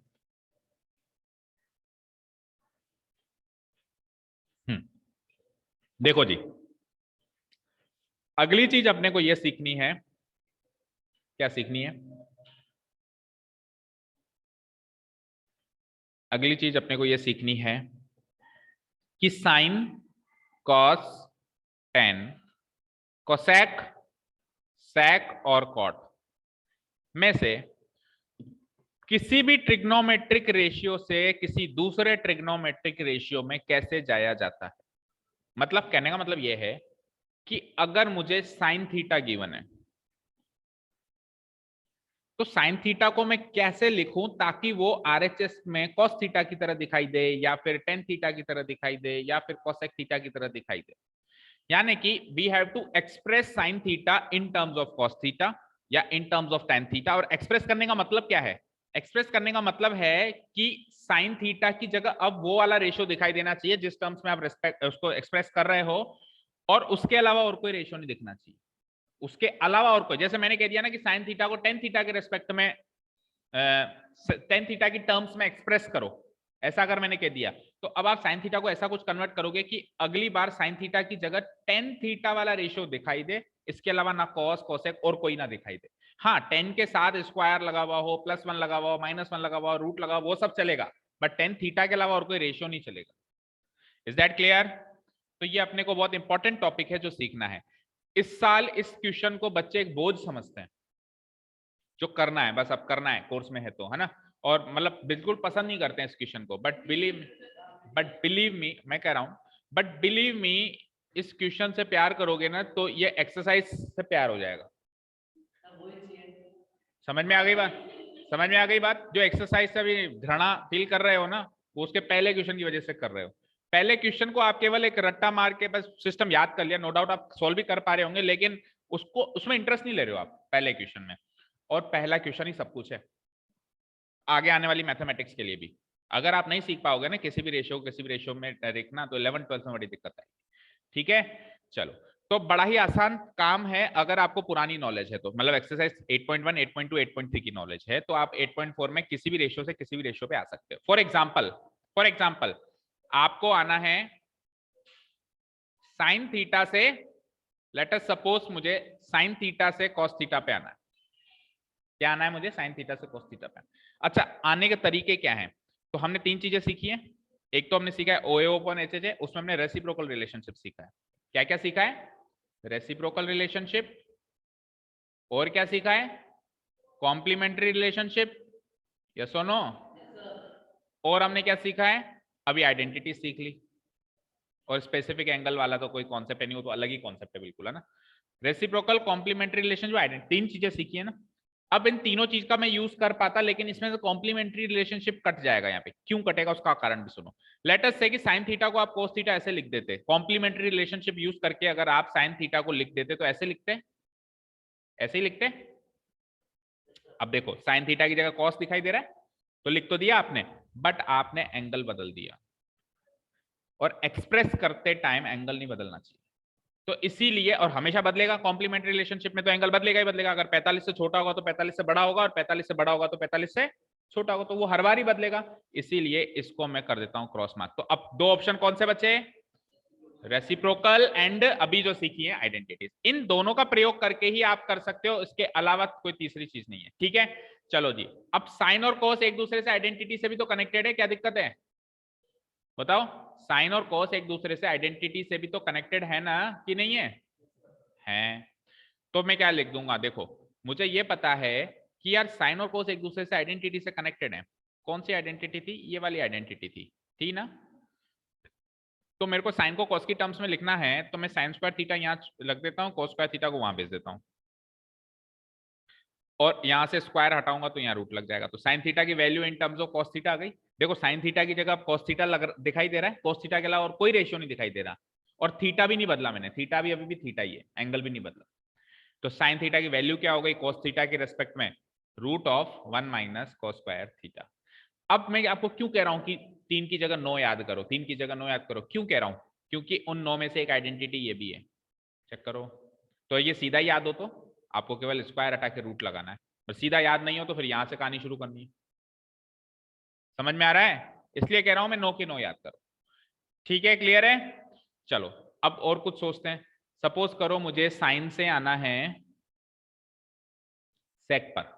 देखो जी, अगली चीज अपने को यह सीखनी है, क्या सीखनी है, अगली चीज अपने को यह सीखनी है कि साइन, कॉस, टेन, कोसेक, सेक और कॉट में से किसी भी ट्रिग्नोमेट्रिक रेशियो से किसी दूसरे ट्रिग्नोमेट्रिक रेशियो में कैसे जाया जाता है। मतलब कहने का मतलब यह है कि अगर मुझे साइन थीटा गिवन है तो साइन थीटा को मैं कैसे लिखूं ताकि वो आरएचएस में कॉस थीटा की तरह दिखाई दे, या फिर टेन थीटा की तरह दिखाई दे, या फिर कोसेक थीटा की तरह दिखाई दे। यानी कि we have to express sine theta in terms of cos theta या in terms of tan theta. और एक्सप्रेस करने का मतलब क्या है, एक्सप्रेस करने का मतलब है कि साइन थीटा की जगह अब वो वाला रेशियो दिखाई देना चाहिए जिस टर्म्स में आप उसको एक्सप्रेस कर रहे हो, और उसके अलावा और कोई रेशियो नहीं दिखना चाहिए, उसके अलावा और कोई। जैसे मैंने कह दिया ना कि साइन थीटा को टेन थीटा के रेस्पेक्ट में टेन थीटा की टर्म्स में एक्सप्रेस करो, ऐसा अगर मैंने कह दिया, तो अब आप साइन थीटा को ऐसा कुछ कन्वर्ट करोगे कि अगली बार साइन थीटा की जगह टेन थीटा वाला रेशियो दिखाई दे, इसके अलावा ना कॉस कोसेक और कोई ना दिखाई दे। हाँ, टेन के साथ स्क्वायर लगा हुआ हो, +1 लगा हुआ हो, -1 लगा हुआ हो, रूट लगा हुआ, वो सब चलेगा, बट टेन थीटा के अलावा और कोई रेशियो नहीं चलेगा। Is that clear? तो ये अपने को बहुत इंपॉर्टेंट टॉपिक है जो सीखना है। इस साल इस क्वेश्चन को बच्चे एक बोझ समझते हैं, जो करना है बस अब करना है, कोर्स में है तो, है ना, और मतलब बिल्कुल पसंद नहीं करते हैं इस क्वेश्चन को, बट बिलीव मी, मैं कह रहा हूं, बट बिलीव मी, इस क्वेश्चन से प्यार करोगे ना तो ये एक्सरसाइज से प्यार हो जाएगा। समझ में आ गई बात? समझ में आ गई बात? जो एक्सरसाइज से अभी घृणा फील कर रहे हो ना, वो उसके पहले क्वेश्चन की वजह से कर रहे हो। पहले क्वेश्चन को आप केवल एक रट्टा मार के बस सिस्टम याद कर लिया, नो डाउट आप सॉल्व भी कर पा रहे होंगे, लेकिन उसको उसमें इंटरेस्ट नहीं ले रहे हो आप पहले क्वेश्चन में, और पहला क्वेश्चन ही सब कुछ है आगे आने वाली मैथमेटिक्स के लिए भी। अगर आप नहीं सीख पाओगे ना किसी भी रेशियो में देखना, तो 11th 12th में बड़ी दिक्कत आएगी। ठीक है, चलो, तो बड़ा ही आसान काम है अगर आपको पुरानी नॉलेज है तो, मतलब एक्सरसाइज 8.1, 8.2, 8.3 की नॉलेज है तो आप 8.4 में किसी भी रेशियो से किसी भी रेशियो पे आ सकते हो। फॉर एग्जाम्पल आपको आना है साइन थीटा से, लेट अस सपोज मुझे साइन थीटा से कॉस थीटा पे आना है। क्या आना है मुझे? साइन थीटा से कॉस थीटा पे। अच्छा, आने के तरीके क्या हैं? तो हमने 3 चीजें सीखी हैं। एक तो हमने सीखा है OA upon HH, उसमें हमने रेसिप्रोकल रिलेशनशिप सीखा है। क्या क्या सीखा है? रेसिप्रोकल रिलेशनशिप, और क्या सीखा है? कॉम्प्लीमेंट्री रिलेशनशिप, यस और नो? और हमने क्या सीखा है? अभी आइडेंटिटी सीख ली, और स्पेसिफिक एंगल वाला तो कोई कॉन्सेप्ट नहीं, हो तो अलग ही कॉन्सेप्ट है बिल्कुल, है ना। रेसिप्रोकल, कॉम्प्लीमेंट्री रिलेशन, जो आइडेंटिटी, 3 चीजें सीखी है ना। अब इन तीनों चीज का मैं यूज कर पाता, लेकिन इसमें से कॉम्प्लीमेंट्री रिलेशनशिप कट जाएगा यहाँ पे। क्यों कटेगा उसका कारण भी सुनो। लेट अस से कि साइन थीटा को आप कोस थीटा ऐसे लिख देते, कॉम्प्लीमेंट्री रिलेशनशिप यूज करके अगर आप साइन थीटा को लिख देते तो ऐसे लिखते, ऐसे ही लिखते। अब देखो साइन थीटा की जगह कॉस दिखाई दे रहा है, तो लिख तो दिया आपने, बट आपने एंगल बदल दिया, और एक्सप्रेस करते टाइम एंगल नहीं बदलना चाहिए। तो इसीलिए, और हमेशा बदलेगा कॉम्प्लीमेंट्री रिलेशनशिप में, तो एंगल बदलेगा ही बदलेगा। अगर 45 से छोटा होगा तो 45 से बड़ा होगा, और 45 से बड़ा होगा तो 45 से छोटा होगा, तो वो हर बार ही बदलेगा। इसीलिए इसको मैं कर देता हूं क्रॉस मार्क। तो अब दो ऑप्शन कौन से बचे, रेसिप्रोकल एंड अभी जो सीखी है आइडेंटिटीज। इन दोनों का प्रयोग करके ही आप कर सकते हो, इसके अलावा कोई तीसरी चीज नहीं है। ठीक है, चलो जी। अब साइन और कोस एक दूसरे से आइडेंटिटी से भी तो कनेक्टेड है, क्या दिक्कत है बताओ। साइन और कोस एक दूसरे से आइडेंटिटी से भी तो कनेक्टेड है ना, कि नहीं है? है। तो मैं क्या लिख दूंगा, देखो मुझे ये पता है कि यार साइन और कोस एक दूसरे से आइडेंटिटी से कनेक्टेड है। कौन सी आइडेंटिटी थी, ये वाली आइडेंटिटी थी ना। तो मेरे को साइन को कॉस की टर्म्स में लिखना है, तो मैं साइन स्क्वायर थीटा यहाँ रख देता हूँ, कॉस स्क्वायर थीटा को वहां भेज देता हूँ, और यहाँ से स्क्वायर हटाऊंगा तो यहाँ रूट लग जाएगा। तो साइन थीटा की value in terms of cos theta आ गई। देखो साइन थीटा की जगह कॉस थीटा दिखाई दे रहा है, कॉस थीटा के अलावा और कोई रेशियो नहीं दिखाई दे रहा, और थीटा भी नहीं बदला मैंने, थीटा भी अभी भी थीटा ही है, एंगल भी नहीं बदला। तो साइन थीटा की वैल्यू क्या हो गई कॉस थीटा के रेस्पेक्ट में, root of 1 minus cos square theta. अब मैं आपको क्यों कह रहा हूं कि 3 की जगह 9 याद करो, 3 की जगह 9 याद करो, क्यों कह रहा हूं, क्योंकि उन 9 में से एक आइडेंटिटी ये भी है। चेक करो, तो ये सीधा याद हो तो आपको केवल स्क्वायर हटा के रूट लगाना है, और सीधा याद नहीं हो तो फिर यहां से कहानी शुरू करनी है। समझ में आ रहा है? इसलिए कह रहा हूं मैं 9 के 9 याद करो। ठीक है, क्लियर है? चलो अब और कुछ सोचते हैं। सपोज करो मुझे साइन से आना है सेक पर,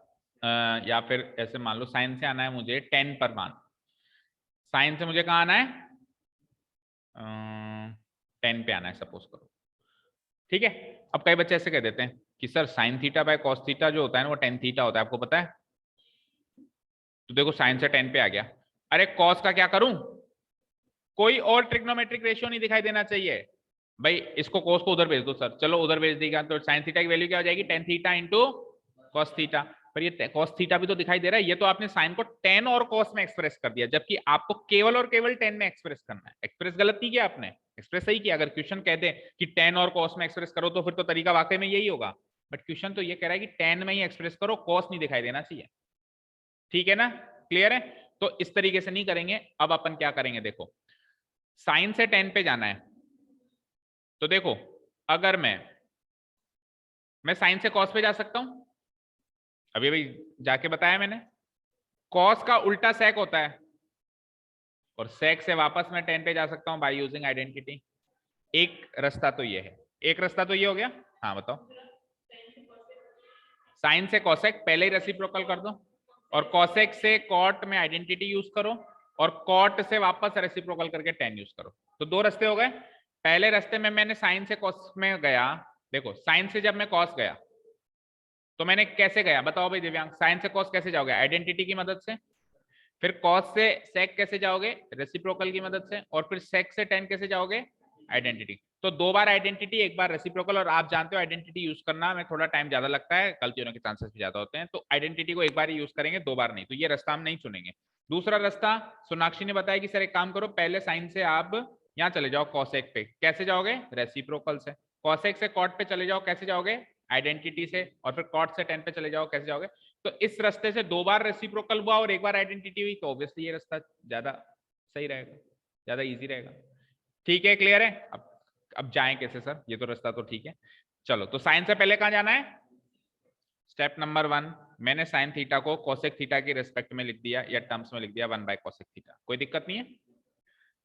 या फिर ऐसे मान लो साइन से आना है मुझे 10 पर मान। साइन से मुझे कहाँ आना है, 10 पे आना है सपोज करो। ठीक है, अब कई बच्चे ऐसे कह देते हैं कि sir sine theta by cos theta जो होता है ना वो टेन थीटा होता है, आपको पता है? तो देखो साइन से 10 पे आ गया, अरे कॉस का क्या करूं, कोई और ट्रिग्नोमेट्रिक रेशियो नहीं दिखाई देना चाहिए भाई, इसको कॉस को उधर भेज दो सर, चलो उधर भेज देगा, तो साइन थीटा की वैल्यू क्या हो जाएगी, tan theta into cos theta. पर ये कॉस थीटा भी तो दिखाई दे रहा है, ये तो आपने साइन को टेन और कॉस में एक्सप्रेस कर दिया, जबकि आपको केवल और केवल 10 में एक्सप्रेस करना है। एक्सप्रेस गलत नहीं किया आपने, एक्सप्रेस सही किया। अगर क्वेश्चन कह दे कि 10 और कॉस में एक्सप्रेस करो तो फिर तो तरीका वाकई में यही होगा, बट क्वेश्चन तो ये कह रहा है कि 10 में ही एक्सप्रेस करो, कॉस नहीं दिखाई देना चाहिए। ठीक है ना, क्लियर है? तो इस तरीके से नहीं करेंगे। अब अपन क्या करेंगे, देखो साइन से 10 पे जाना है, तो देखो अगर मैं साइन से कॉस पे जा सकता हूं, अभी अभी जाके बताया मैंने। कॉस का उल्टा सेक होता है, और सेक से वापस मैं 10 पे जा सकता हूं बाय यूजिंग आइडेंटिटी। एक रास्ता तो ये है, एक रास्ता तो ये हो गया। हाँ बताओ, साइन से कॉसेक पहले ही रेसिप्रोकल कर दो, और कॉसेक से कॉट में आइडेंटिटी यूज करो, और कॉट से वापस रेसिप्रोकल करके 10 यूज करो। तो दो रास्ते हो गए। पहले रास्ते में मैंने साइन से कॉस में गया, देखो साइन से जब मैं कॉस गया तो मैंने कैसे गया बताओ भाई दिव्यांग, साइन से कॉस कैसे जाओगे, आइडेंटिटी की मदद से। फिर कॉस से सेक कैसे जाओगे, रेसिप्रोकल की मदद से। और फिर सेक से 10 कैसे जाओगे, आइडेंटिटी। तो दो बार आइडेंटिटी, एक बार रेसिप्रोकल। और आप जानते हो आइडेंटिटी यूज करना में थोड़ा टाइम ज्यादा लगता है, गलती होने के चांसेस भी ज्यादा होते हैं, तो आइडेंटिटी को एक बार ही यूज करेंगे, दो बार नहीं। तो ये रास्ता हम नहीं चुनेंगे। दूसरा रास्ता सोनाक्षी ने बताया कि सर एक काम करो, पहले साइन से आप यहाँ चले जाओ कॉसेक पे, कैसे जाओगे, रेसिप्रोकल से। कॉसेक से कॉट पे चले जाओ, कैसे जाओगे, आइडेंटिटी से। और फिर कॉट से 10 पे चले जाओ, कैसे जाओगे। तो इस रास्ते से दो बार रेसिप्रोकल हुआ और एक बार आइडेंटिटी हुई, तो ऑब्वियसली ये रास्ता ज्यादा सही रहेगा, ज्यादा इजी रहेगा। ठीक है, क्लियर है? अब जाएं कैसे सर, ये तो रास्ता तो ठीक है। चलो तो साइन से पहले कहां जाना है, स्टेप नंबर 1, मैंने साइन थीटा को कोसेक थीटा की रेस्पेक्ट में लिख दिया, या टर्म्स में लिख दिया 1 बाय कोसेक थीटा, कोई दिक्कत नहीं है।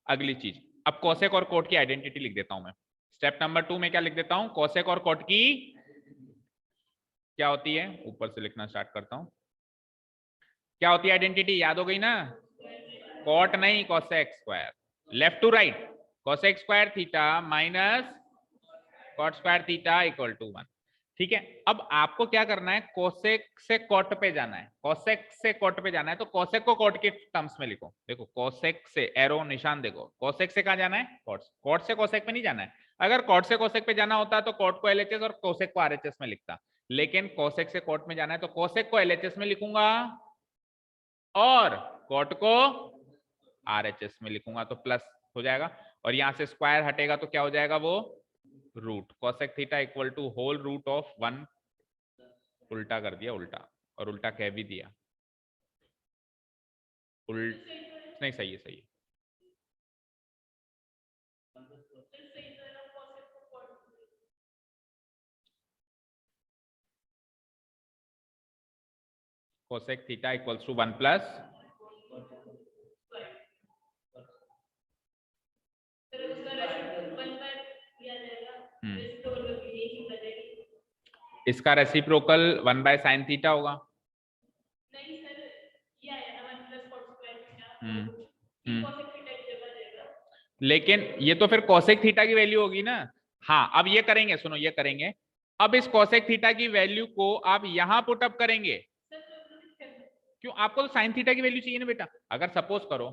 अगली चीज, अब कोसेक और कोट की आइडेंटिटी लिख देता हूं मैं। स्टेप नंबर 2 में क्या लिख देता हूं, कोसेक और कोट की क्या होती है, ऊपर से लिखना स्टार्ट करता हूं। क्या होती है आइडेंटिटी, याद हो गई ना, कॉट नहीं cosec square, left to right, cosec square theta minus cot square theta equal to 1। ठीक है, अब आपको क्या करना है, कोसेक से कॉट पे जाना है, कोसेक से कॉट पे जाना है। तो कोसेक को कॉट के टर्म्स में लिखो, देखो कोसेक से एरो निशान देखो, कोसेक से कहां जाना है, कॉट। कॉट से कोसेक पे नहीं जाना है। अगर कॉट से कोसेक पे जाना होता तो कॉट को एलएचएस और कोसेक को आरएचएस में लिखता, लेकिन कोसेक से कॉट में जाना है तो कोसेक को एलएचएस में लिखूंगा और कॉट को आरएचएस में लिखूंगा तो प्लस हो जाएगा, और यहां से स्क्वायर हटेगा तो क्या हो जाएगा वो root cosec theta equal to whole root of 1, उल्टा कर दिया उल्टा, और उल्टा कह भी दिया नहीं सही है, सही है। Cosec theta equals to 1 plus इसका रेसिप्रोकल 1 बाय साइन थीटा होगा। नहीं सर, ये आया ना 1 प्लस कॉट स्क्वायर थीटा, लेकिन ये तो फिर कोसेक थीटा की वैल्यू होगी ना। हाँ अब ये करेंगे, सुनो ये करेंगे, अब इस कोसेक थीटा की वैल्यू को आप यहां पुट अप करेंगे। क्यों, आपको तो साइन थीटा की वैल्यू चाहिए ना बेटा। अगर सपोज करो,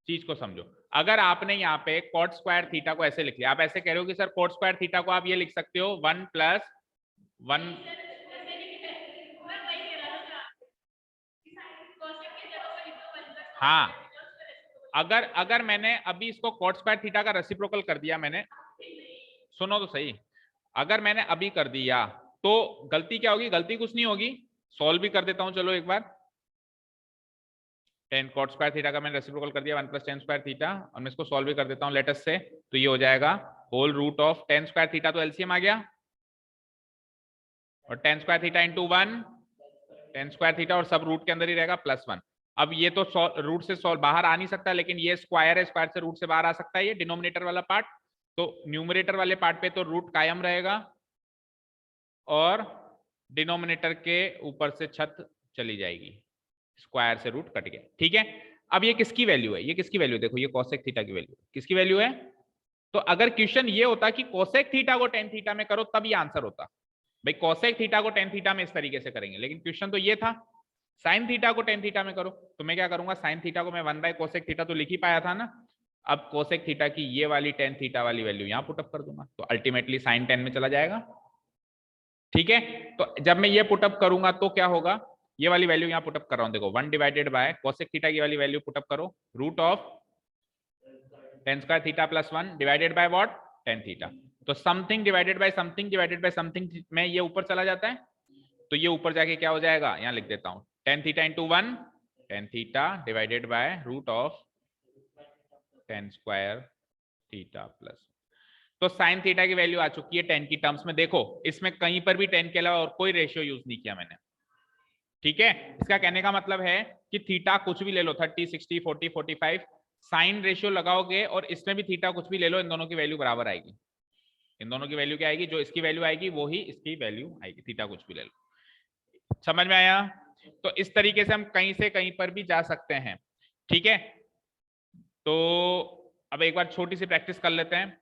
चीज को समझो, अगर आपने यहाँ पे कॉट स्क्वायर थीटा को ऐसे लिख लिया, आप ऐसे कह रहे हो कि सर कॉट स्क्वायर थीटा को आप ये लिख सकते हो 1 प्लस 1। हाँ अगर अगर मैंने अभी इसको कॉट स्क्वायर थीटा का रेसिप्रोकल कर दिया मैंने, सुनो तो सही, अगर मैंने अभी कर दिया तो गलती क्या होगी, गलती कुछ नहीं होगी, सॉल्व भी कर देता हूं चलो एक बार। 10 कॉट स्क्वायर थीटा का मैंने रेसिप्रोकल कर दिया 1 प्लस 10 स्क्वायर थीटा, और मैं इसको सॉल्व भी कर देता हूं लेटस से, तो ये हो जाएगा whole root of 10 square theta, तो एलसीएम आ गया, और 10 square theta into 1 10 square theta, और सब रूट के अंदर ही रहेगा +1। अब ये तो रूट से सॉल्व बाहर आ नहीं सकता, लेकिन ये स्क्वायर है, स्क्वायर से रूट से बाहर आ सकता है, ये डिनोमिनेटर वाला पार्ट, तो न्यूमरेटर वाले पार्ट पे तो रूट कायम रहेगा और डिनोमिनेटर के ऊपर से छत चली जाएगी, स्क्वायर से रूट कट गया। ठीक है, अब ये किसकी वैल्यू है, ये किसकी वैल्यू, देखो ये कोसेक थीटा की वैल्यू किसकी वैल्यू है। तो अगर क्वेश्चन ये होता कि कोसेक थीटा को टेन थीटा में करो तब ये आंसर होता, भाई कोसेक थीटा को टेन थीटा में इस तरीके से करेंगे, लेकिन क्वेश्चन तो ये था साइन थीटा को टेन थीटा में करो, तो मैं क्या करूंगा, साइन थीटा को मैं 1 बाय कोसेक थीटा तो लिख ही पाया था ना, अब कोसेक थीटा की ये वाली टेन थीटा वाली वैल्यू यहां पुटअप कर दूंगा, तो अल्टीमेटली साइन 10 में चला जाएगा। ठीक है, तो जब मैं ये पुटअप करूंगा तो क्या होगा, ये वाली वैल्यू यहां पुटअप कर रहा हूं, देखो 1 डिवाइडेड बाय कोसेक थीटा की वाली वैल्यू पुटअप करो, root of 10 square theta plus 1 divided by what 10 theta, तो something divided by something divided by something में ये ऊपर चला जाता है, तो ये ऊपर जाके क्या हो जाएगा, यहां लिख देता हूं 10 theta into 1 10 theta divided by root of 10 square theta plus, तो साइन थीटा की वैल्यू आ चुकी है 10 की टर्म्स में। देखो इसमें कहीं पर भी 10 के अलावा और कोई रेशियो यूज नहीं किया मैंने। ठीक है, इसका कहने का मतलब है कि थीटा कुछ भी ले लो 30 60 40 45, साइन रेशियो लगाओगे और इसमें भी थीटा कुछ भी ले लो, इन दोनों की वैल्यू बराबर आएगी। इन दोनों की वैल्यू क्या आएगी, जो इसकी वैल्यू आएगी वो ही इसकी वैल्यू आएगी, थीटा कुछ भी ले लो। समझ में आया। तो इस तरीके से हम कहीं से कहीं पर भी जा सकते हैं। ठीक है, तो अब एक बार छोटी सी प्रैक्टिस कर लेते हैं।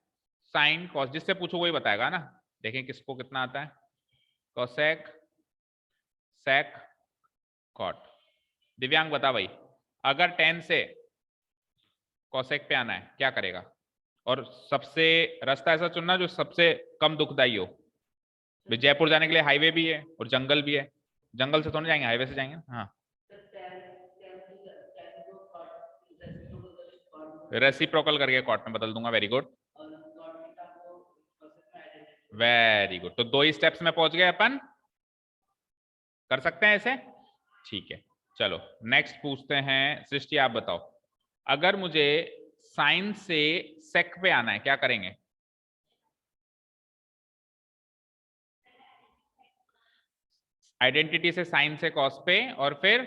साइन कॉस, जिससे पूछो वही बताएगा ना, देखें किसको कितना आता है। कोसेक सेक कॉट, दिव्यांग बता भाई, अगर 10 से कोसेक पे आना है क्या करेगा, और सबसे रास्ता ऐसा चुनना जो सबसे कम दुखदाई हो। जयपुर जाने के लिए हाईवे भी है और जंगल भी है, जंगल से तो नहीं जाएंगे, हाईवे से जाएंगे। हाँ रेसिप्रोकल करके कॉट में बदल दूंगा, वेरी गुड वेरी गुड, तो 2 स्टेप्स में पहुंच गए अपन, कर सकते हैं ऐसे। ठीक है, चलो नेक्स्ट पूछते हैं। सृष्टि आप बताओ, अगर मुझे साइन से सेक पे आना है क्या करेंगे। आइडेंटिटी से साइन से कॉस पे, और फिर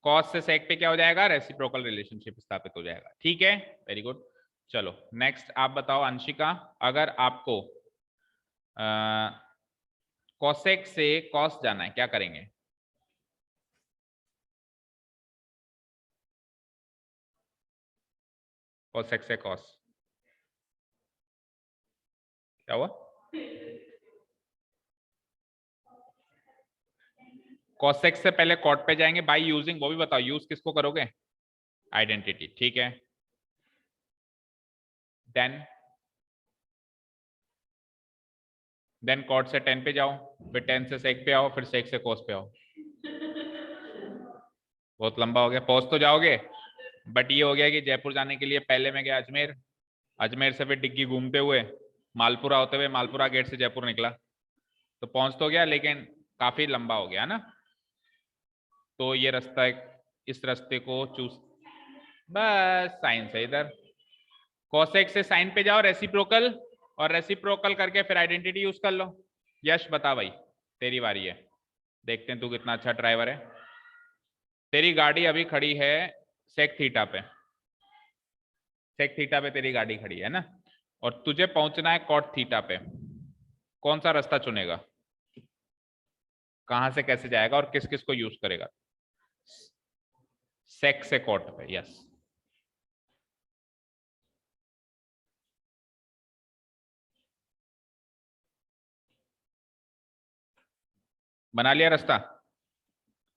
कॉस से सेक पे क्या हो जाएगा, रेसिप्रोकल रिलेशनशिप स्थापित हो जाएगा। ठीक है, वेरी गुड। चलो नेक्स्ट आप बताओ अंशिका, अगर आपको कॉसेक से कॉस जाना है क्या करेंगे। कोसेक से कॉस क्या हुआ, कोसेक से पहले कॉट पे जाएंगे बाय यूजिंग, वो भी बताओ यूज किसको करोगे, आइडेंटिटी। ठीक है, देन देन कॉट से टेन पे जाओ, फिर टेन से सेक पे आओ, फिर सेक से कोस पे आओ। बहुत लंबा हो गया, पहुंच तो जाओगे, बट ये हो गया कि जयपुर जाने के लिए पहले मैं गया अजमेर, अजमेर से फिर डिग्गी घूमते हुए मालपुरा होते हुए मालपुरा गेट से जयपुर निकला, तो पहुंच तो गया लेकिन काफी लंबा हो गया ना। तो ये रास्ता, इस रास्ते को चूज, बस साइन से इधर कोसेक से साइन पे जाओ, रेसिप्रोकल, और रेसिप्रोकल करके फिर आइडेंटिटी यूज कर लो। यश बता भाई, तेरी बारी है, देखते हैं तू कितना अच्छा ड्राइवर है। तेरी गाड़ी अभी खड़ी है सेक थीटा पे, सेक थीटा पे तेरी गाड़ी खड़ी है ना, और तुझे पहुंचना है कॉट थीटा पे। कौन सा रास्ता चुनेगा, कहां से कैसे जाएगा और किस किस को यूज करेगा? सेक से कॉट पे, यस। बना लिया रास्ता,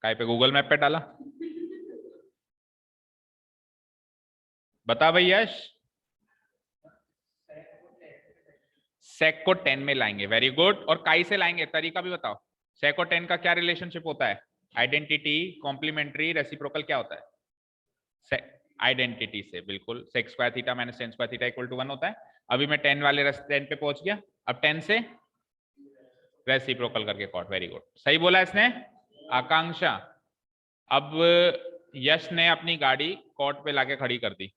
काय पे गूगल मैप पे डाला? बता भाई यश। सेक को 10 में लाएंगे, वेरी गुड। और काई से लाएंगे, तरीका भी बताओ। सेक और 10 का क्या रिलेशनशिप होता है? आइडेंटिटी, कॉम्प्लीमेंट्री, रेसिप्रोकल, क्या होता है? आइडेंटिटी से, बिल्कुल। Sec square theta minus tan square theta equal to 1 होता है। अभी मैं 10 वाले रास्ते 10 पे पहुंच गया, अब 10 से रेसिप्रोकल करके कॉट, वेरी गुड, सही बोला इसने। आकांक्षा, अब यश ने अपनी गाड़ी कॉट पे लाके खड़ी कर दी,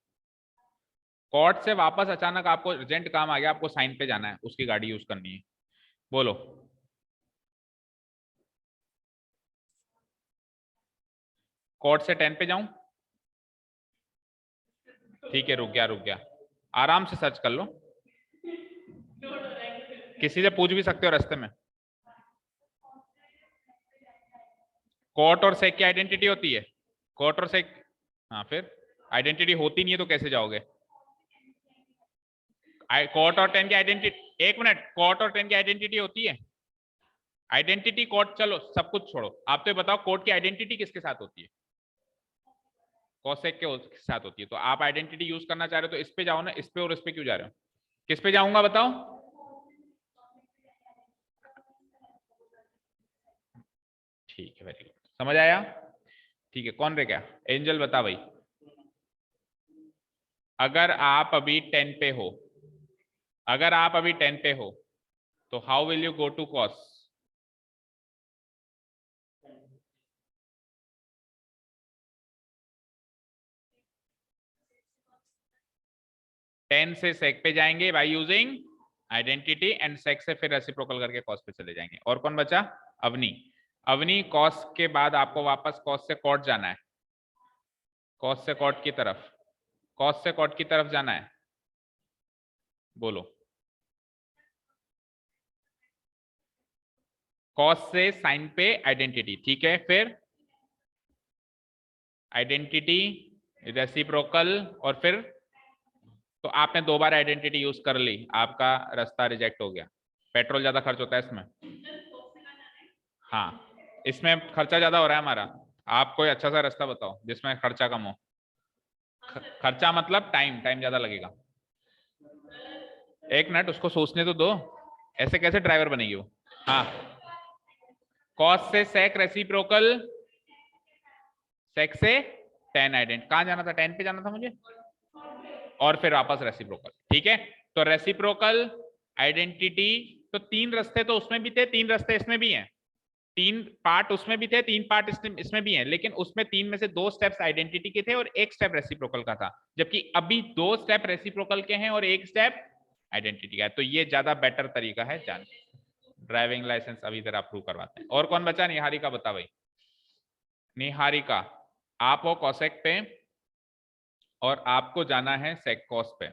कॉट से वापस अचानक आपको अर्जेंट काम आ गया, आपको साइन पे जाना है, उसकी गाड़ी यूज करनी है, बोलो। कॉट से 10 पे जाऊं? ठीक है, रुक गया रुक गया, आराम से सर्च कर लो, किसी से पूछ भी सकते हो रास्ते में। कॉट और सेक की आइडेंटिटी होती है, कॉट और सेक, हाँ फिर आइडेंटिटी होती नहीं है तो कैसे जाओगे? कॉट और 10 की आइडेंटिटी, एक मिनट, कॉट और 10 की आइडेंटिटी होती है? आइडेंटिटी कोड, चलो सब कुछ छोड़ो, आप तो बताओ कोड की आइडेंटिटी किसके साथ होती है? कोसेक के साथ होती है। तो आप आइडेंटिटी यूज करना चाह रहे हो तो इस पे जाओ ना, इस पे और इस पे क्यों जा रहे हो? किस पे जाऊंगा बताओ? ठीक है, वेरी गुड, समझ आया। ठीक है, कौन रह गया? एंजल, बता भाई। अगर आप अभी 10 पे हो, अगर आप अभी 10 पे हो तो how will you go to cos? Tan से सेक पे जाएंगे by using identity, and sec से फिर रेसिप्रोकल करके कॉस पे चले जाएंगे। और कौन बचा? अवनी। अवनी, कॉस के बाद आपको वापस कॉस से कॉट जाना है, कॉस से कॉट की तरफ, कॉस से कॉट की तरफ जाना है, बोलो। कॉस से साइन पे आइडेंटिटी, ठीक है, फिर आइडेंटिटी, रेसिप्रोकल, और फिर तो आपने 2 बार आइडेंटिटी यूज कर ली, आपका रास्ता रिजेक्ट हो गया। पेट्रोल ज्यादा खर्च होता है इसमें। हाँ, इसमें खर्चा ज्यादा हो रहा है हमारा। आप कोई अच्छा सा रास्ता बताओ जिसमें खर्चा कम हो। खर्चा मतलब टाइम, टाइम ज्यादा लगेगा। एक मिनट, उसको सोचने तो दो, ऐसे कैसे ड्राइवर बनेगी वो। हाँ, कॉस से सेक रेसिप्रोकल, सेक से 10 आइडेंट, कहां जाना था? 10 पे जाना था मुझे, और फिर वापस रेसिप्रोकल, ठीक है। तो रेसिप्रोकल, आइडेंटिटी, तो 3 रास्ते तो उसमें भी थे, 3 रास्ते इसमें भी हैं, 3 पार्ट उसमें भी थे, 3 पार्ट इसमें भी हैं, लेकिन उसमें 3 में से 2 स्टेप्स आइडेंटिटी के थे और 1 स्टेप रेसिप्रोकल का था, जबकि अभी 2 स्टेप रेसिप्रोकल के हैं और 1 स्टेप आइडेंटिटी का है। तो ये ज्यादा बेटर तरीका है जान। ड्राइविंग लाइसेंस अभी इधर अप्रूव करवाते हैं। और कौन बचा? निहारिका, बता भाई। निहारिका, आप हो कॉसेक पे और आपको जाना है सेक कॉस पे।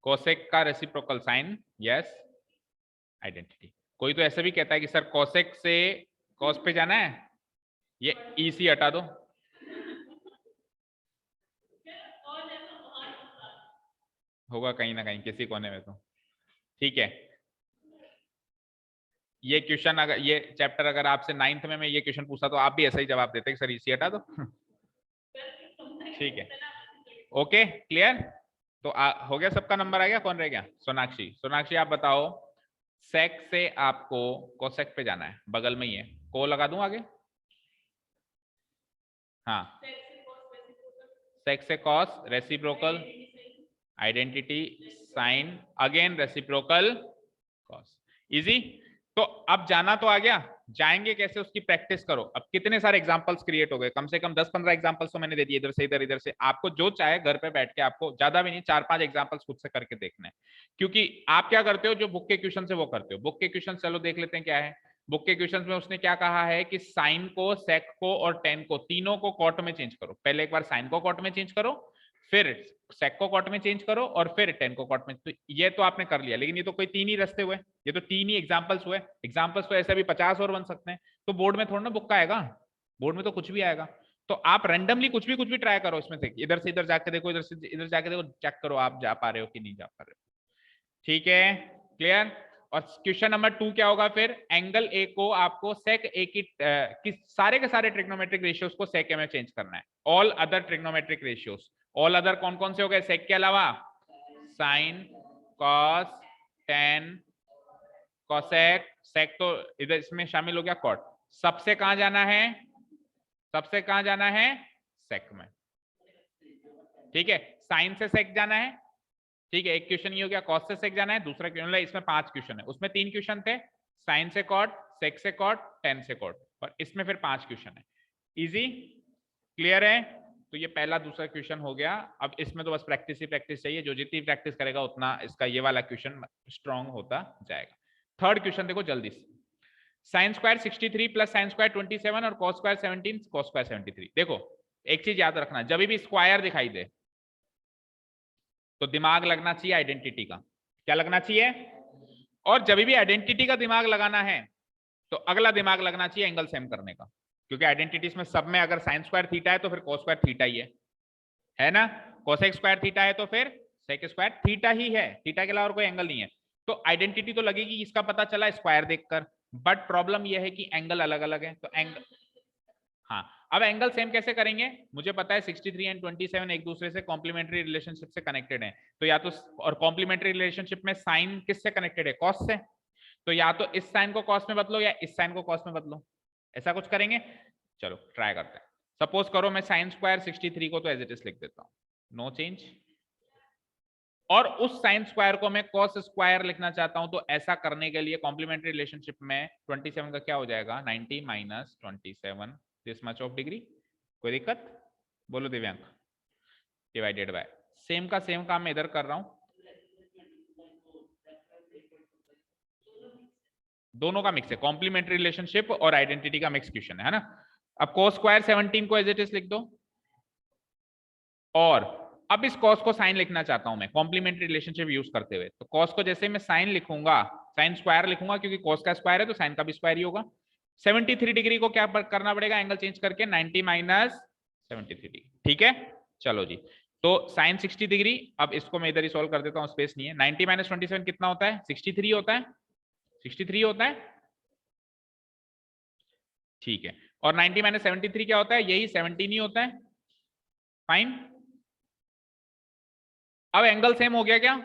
कोसेक का रेसिप्रोकल साइन, यस, आइडेंटिटी। कोई तो ऐसे भी कहता है कि सर कोसेक से कॉस पे जाना है, ये ईसी हटा दो, होगा कहीं ना कहीं किसी कोने में तो, ठीक है। ये क्वेश्चन, अगर ये चैप्टर अगर आपसे 9th में मैं ये क्वेश्चन पूछा तो आप भी ऐसा ही जवाब देते कि सर ईसी हटा दो। ठीक है, ओके, क्लियर। तो हो गया, सबका नंबर आ गया, कौन रह गया? सोनाक्षी। सोनाक्षी आप बताओ, सेक से आपको कोसेक पे जाना है, बगल में ही है, को लगा दूं आगे? हाँ, सेक से cos, reciprocal, identity sign, again reciprocal cos. Easy. तो अब जाना तो आ गया, जाएंगे कैसे उसकी प्रैक्टिस करो। अब कितने सारे एग्जांपल्स क्रिएट हो गए, कम से कम 10-15 एग्जांपल्स तो मैंने दे दिए, इधर से इधर, इधर से। आपको जो चाहे घर पे बैठ के, आपको ज्यादा भी नहीं, 4-5 एग्जांपल्स खुद से करके देखने हैं। क्योंकि आप क्या करते हो, जो बुक के क्वेश्चन से वो करते हो। बुक के क्वेश्चन चलो देख लेते हैं क्या है। बुक के क्वेश्चन में उसने क्या कहा है कि साइन को, सेक को और टेन को, तीनों को कॉट में चेंज करो। पहले एक बार साइन को कॉट में चेंज करो, फिर सेक को कॉट में चेंज करो, और फिर टेन को कॉट में। तो ये तो आपने कर लिया, लेकिन ये तो कोई 3 ही रास्ते हुए, ये तो 3 ही एग्जांपल्स हुए। एग्जांपल्स तो ऐसे भी 50 और बन सकते हैं। तो बोर्ड में थोड़ा ना बुक का आएगा, बोर्ड में तो कुछ भी आएगा। तो आप रैंडमली कुछ भी ट्राई करो इसमें से, इधर से इधर जाके देखो, इधर से इधर जाके देखो, चेक करो आप जा पा रहे हो कि नहीं जा पा रहे हो। ठीक है, क्लियर। और क्वेश्चन नंबर 2 क्या होगा फिर? एंगल ए को आपको सेक ए की सारे के सारे ट्रिग्नोमेट्रिक रेशियोज को सेक ए में चेंज करना है। All other trigonometric ratios, all other कौन कौन से हो गए सेक के अलावा? साइन, कॉस, टेन, कोसेक, सेक तो इधर इसमें शामिल हो गया, कॉट। सबसे कहां जाना है? सबसे कहां जाना है? सेक में। ठीक है, साइन से सेक जाना है। ठीक है, एक क्वेश्चन ये हो गया। कॉस से सेक जाना है, दूसरा क्वेश्चन, इसमें 5 क्वेश्चन है, उसमें 3 क्वेश्चन थे, साइन से कॉट, सेक से कॉट, टेन से कॉट, और इसमें फिर 5 क्वेश्चन है। इजी, क्लियर है? तो ये पहला दूसरा क्वेश्चन हो गया। अब इसमें तो बस प्रैक्टिस ही प्रैक्टिस चाहिए, जो जितनी प्रैक्टिस करेगा उतना इसका ये वाला क्वेश्चन स्ट्रॉन्ग होता जाएगा। थर्ड क्वेश्चन देखो जल्दी से। Sine square 63 plus sine square 27 और कॉस स्क्वायर 17 कॉस स्क्वायर 73। देखो एक चीज याद रखना, जब भी स्क्वायर दिखाई दे तो दिमाग लगना चाहिए आइडेंटिटी का। क्या लगना चाहिए? और जब भी आइडेंटिटी का दिमाग लगाना है तो अगला दिमाग लगना चाहिए एंगल सेम करने का। क्योंकि आइडेंटिटीज में सब में अगर साइन स्क्वायर थीटा है तो फिर कोस स्क्वायर थीटा ही है ना? कोसेक स्क्वायर थीटा है तो फिर सेक स्क्वायर थीटा ही है, थीटा के अलावा और कोई एंगल नहीं है। तो आइडेंटिटी तो लगेगी, इसका पता चला स्क्वायर देखकर, बट प्रॉब्लम यह है कि एंगल अलग अलग है। तो एंगल, हाँ, अब एंगल सेम कैसे करेंगे? मुझे पता है 63 एंड 27 एक दूसरे से कॉम्प्लीमेंट्री रिलेशनशिप से कनेक्टेड है। तो या तो, और कॉम्प्लीमेंट्री रिलेशनशिप में साइन किससे कनेक्टेड है? कॉस से। तो या तो इस साइन को कॉस में बदलो या इस साइन को कॉस में बदलो, ऐसा कुछ करेंगे। चलो ट्राई करते हैं। सपोज करो मैं साइन स्क्वायर 63 को तो एज इट इज लिख देता हूं, नो चेंज, और उस साइन स्क्वायर को मैं कॉस स्क्वायर लिखना चाहता हूं। तो ऐसा करने के लिए कॉम्प्लीमेंट्री रिलेशनशिप में 27 का क्या हो जाएगा? 90 minus 27 this much of degree. कोई दिक्कत? बोलो दिव्यांक। डिवाइडेड बाय, सेम का सेम काम मैं इधर कर रहा हूं, दोनों का मिक्स है, कॉम्प्लीमेंट्री रिलेशनशिप और आइडेंटिटी का मिक्स क्वेश्चन है ना। अब cos स्क्वायर 17 को एज इट इज लिख दो, और अब इस cos को साइन लिखना चाहता हूं मैं कॉम्प्लीमेंट्री रिलेशनशिप यूज करते हुए। तो cos को जैसे मैं साइन लिखूंगा, साइन स्क्वायर लिखूंगा क्योंकि cos का स्क्वायर है तो साइन का भी स्क्वायर ही होगा। 73 डिग्री को क्या करना पड़ेगा? एंगल चेंज करके 90 माइनस 73 डिग्री। ठीक है, चलो जी। तो साइन 60 डिग्री, अब इसको मैं इधर ही सॉल्व कर देता हूं, स्पेस नहीं है। 90 माइनस 27 कितना होता है? 63 होता है, 63 होता है। ठीक है, और 90 माइनस 73 क्या होता है? यही 17 ही होता है। फाइन, अब एंगल सेम हो गया क्या?